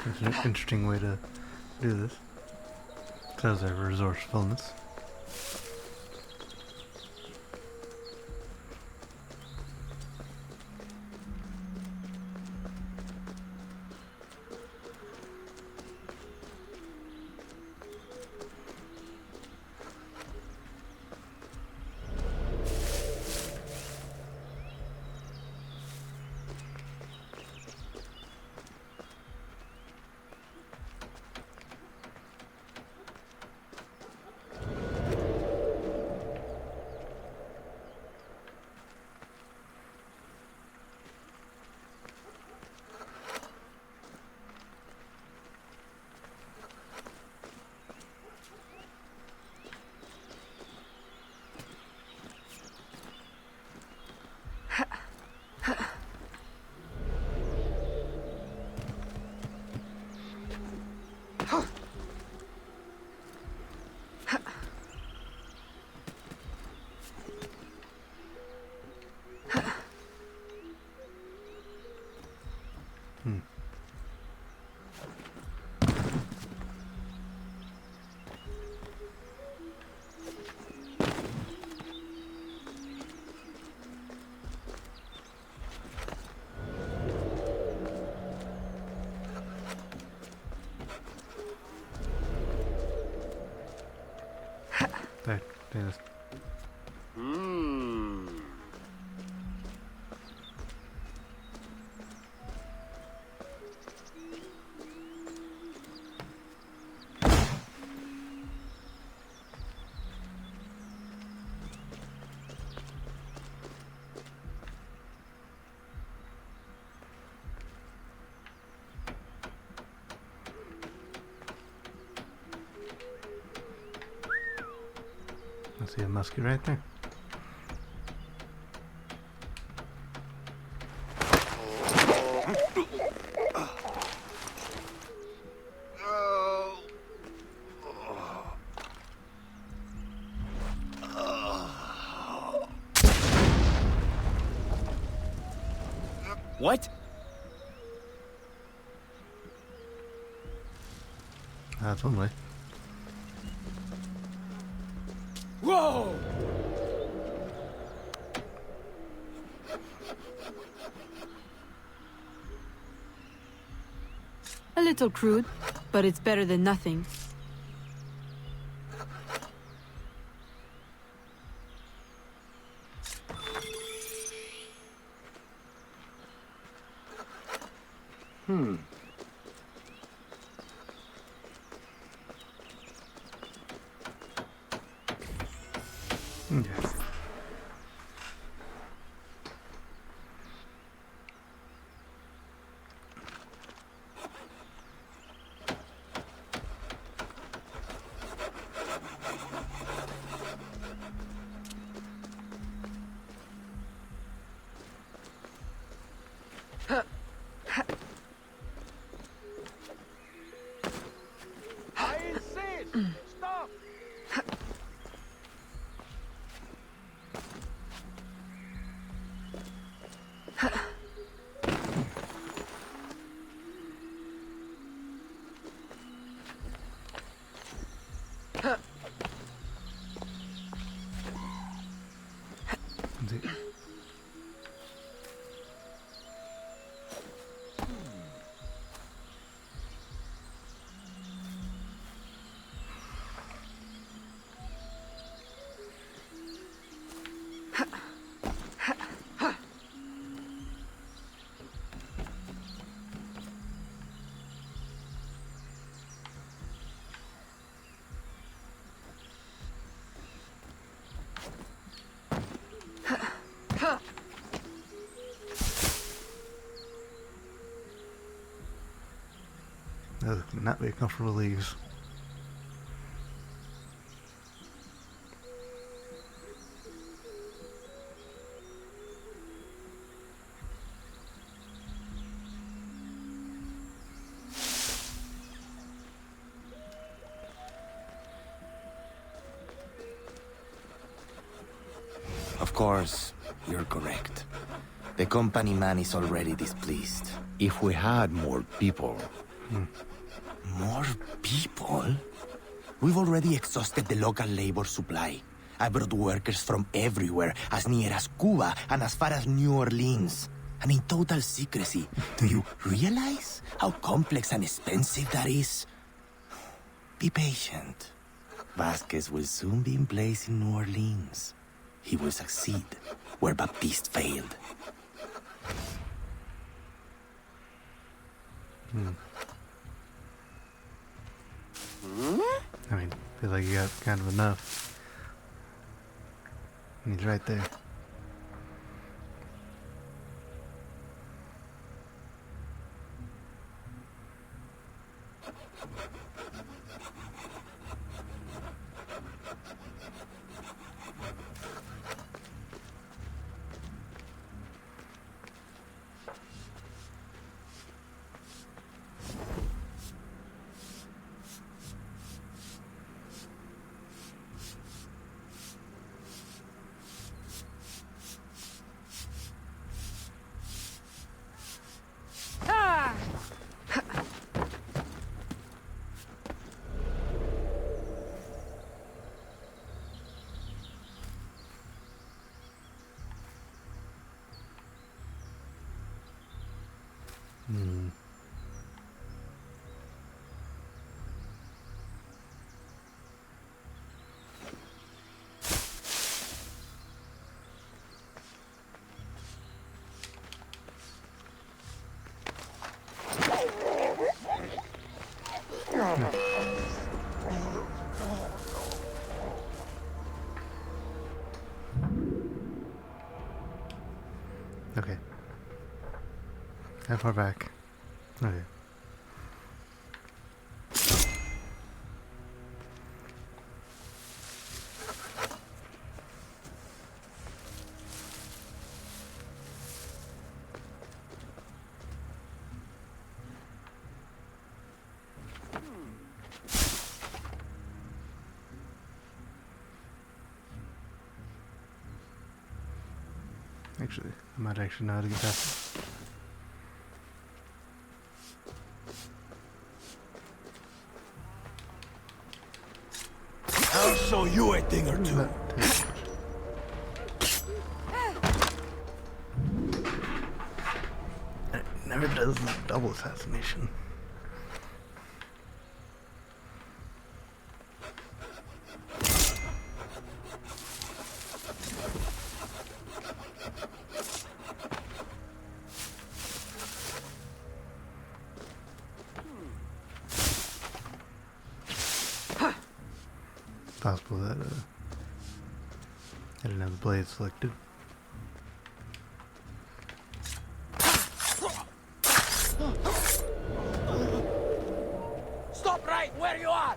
It's an interesting way to do this. Shows our resourcefulness. There, do this. I see a musket right there. What? That's one way. Whoa! little crude, but it's better than nothing. I insist! Stop! Those would not be comfortable leaves. Of course, you're correct. The company man is already displeased. If we had more people... More people? We've already exhausted the local labor supply. I brought workers from everywhere, as near as Cuba and as far as New Orleans. And in total secrecy. Do you realize how complex and expensive that is? Be patient. Vasquez will soon be in place in New Orleans. He will succeed where Baptiste failed. I mean, I feel like you got kind of enough. He's right there. Okay. How far back? Okay. Actually, I might actually know how to get past it. I'll show you a thing or two. It never does the double assassination. possible that I didn't have the blade selected. Stop right where you are!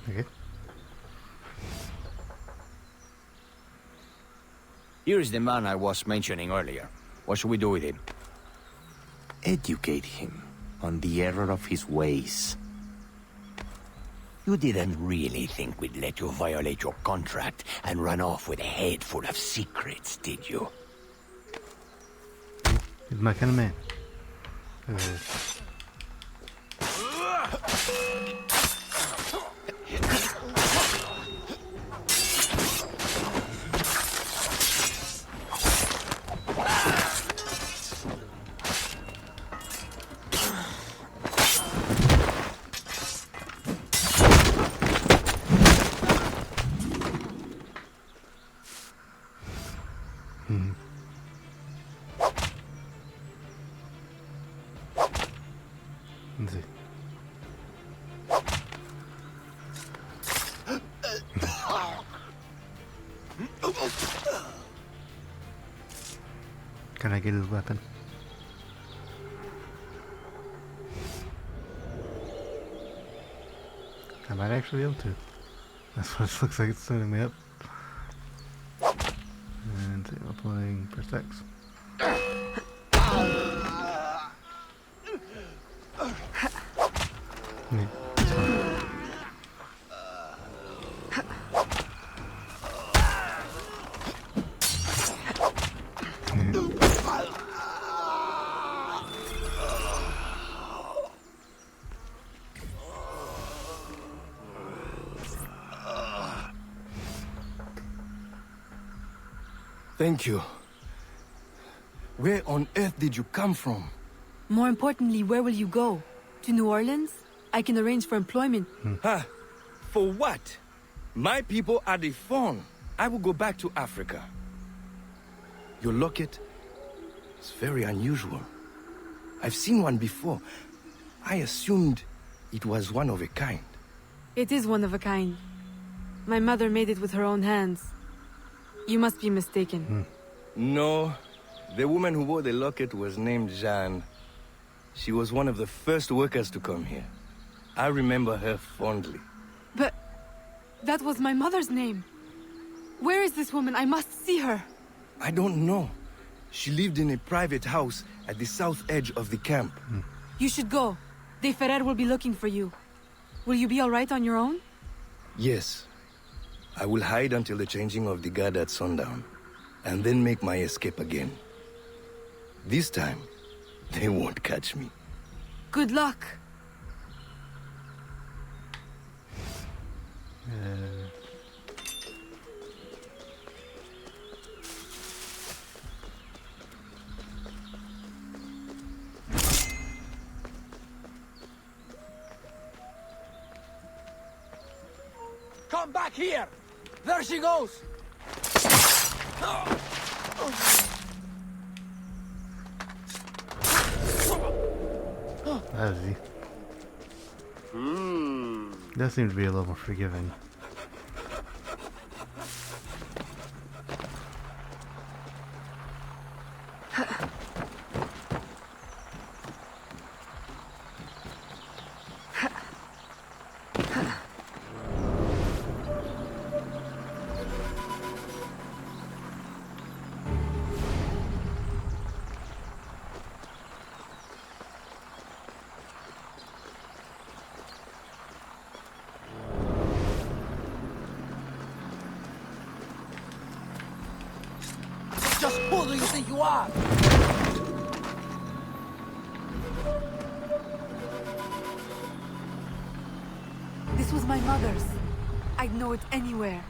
Okay. Here is the man I was mentioning earlier. What should we do with him? Educate him on the error of his ways. You didn't really think we'd let you violate your contract and run off with a head full of secrets, did you? He's my kind of man. Let's see. Can I get his weapon? I might actually be able to. That's what it looks like it's setting me up. And see, I'm playing press X. Yeah, that's fine. Thank you. Where on earth did you come from? More importantly, where will you go? To New Orleans? I can arrange for employment. Huh? For what? My people are the Fawn. I will go back to Africa. Your locket is very unusual. I've seen one before. I assumed it was one of a kind. It is one of a kind. My mother made it with her own hands. You must be mistaken. No, the woman who wore the locket was named Jeanne. She was one of the first workers to come here. I remember her fondly. But that was my mother's name. Where is this woman? I must see her. I don't know. She lived in a private house at the south edge of the camp. You should go. De Ferrer will be looking for you. Will you be all right on your own? Yes. I will hide until the changing of the guard at sundown, and then make my escape again. This time, they won't catch me. Good luck. Come back here! There she goes! That was easy. That seems to be a little more forgiving. Just who do you think you are? This was my mother's. I'd know it anywhere.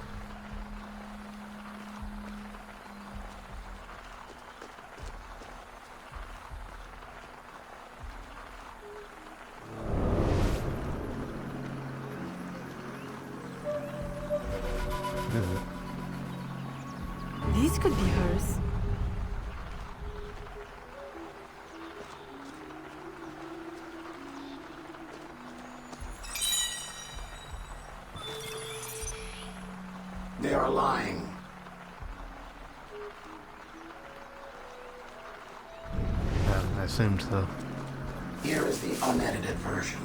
These could be hers. They are lying. I assumed so. Here is the unedited version.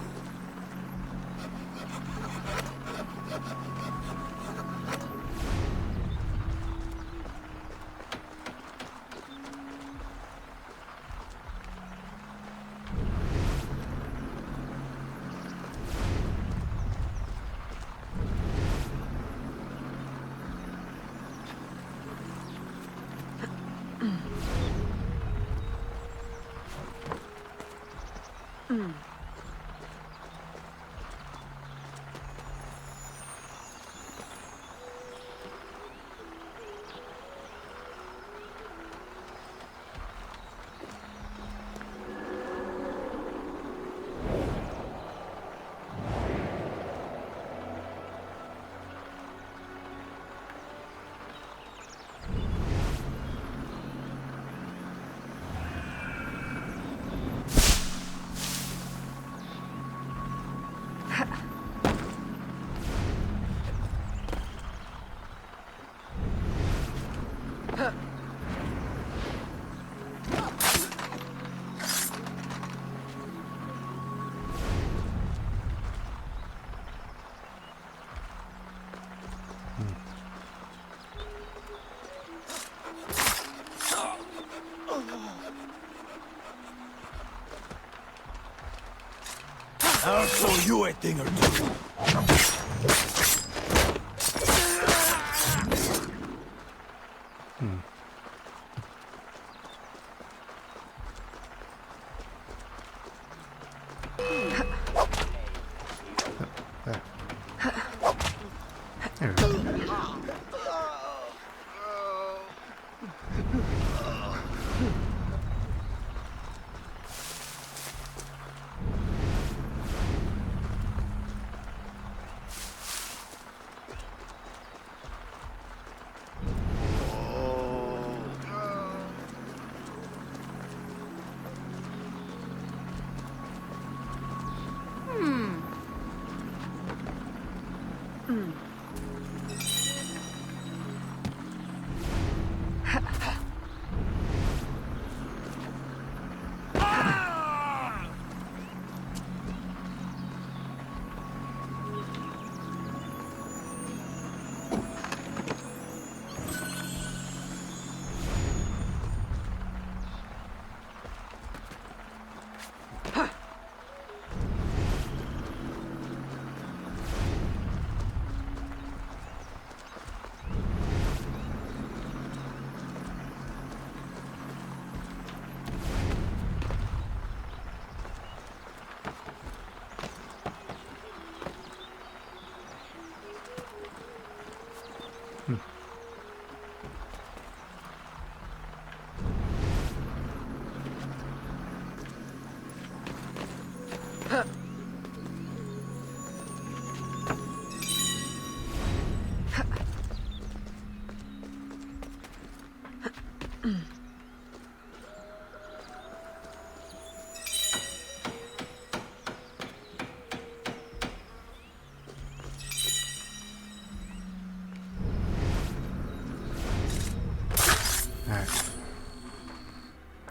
I'll show you a thing or two. There we go.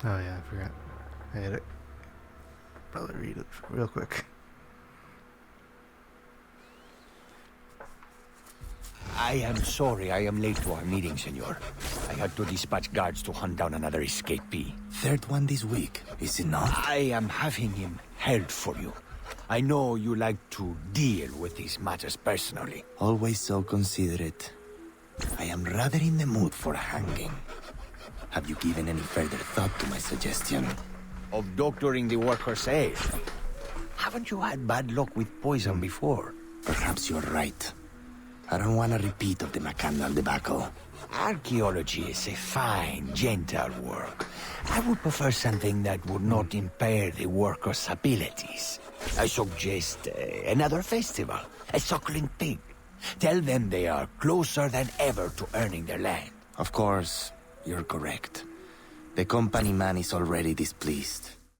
Oh yeah, I forgot. I had it. Probably read it real quick. I am sorry I am late to our meeting, senor. I had to dispatch guards to hunt down another escapee. Third one this week, is it not? I am having him held for you. I know you like to deal with these matters personally. Always so considerate. I am rather in the mood for hanging. Have you given any further thought to my suggestion? Of doctoring the workers' ale? Haven't you had bad luck with poison before? Perhaps you're right. I don't want a repeat of the Macandal debacle. Archaeology is a fine, gentle work. I would prefer something that would not impair the workers' abilities. I suggest another festival, a suckling pig. Tell them they are closer than ever to earning their land. Of course, you're correct. The company man is already displeased.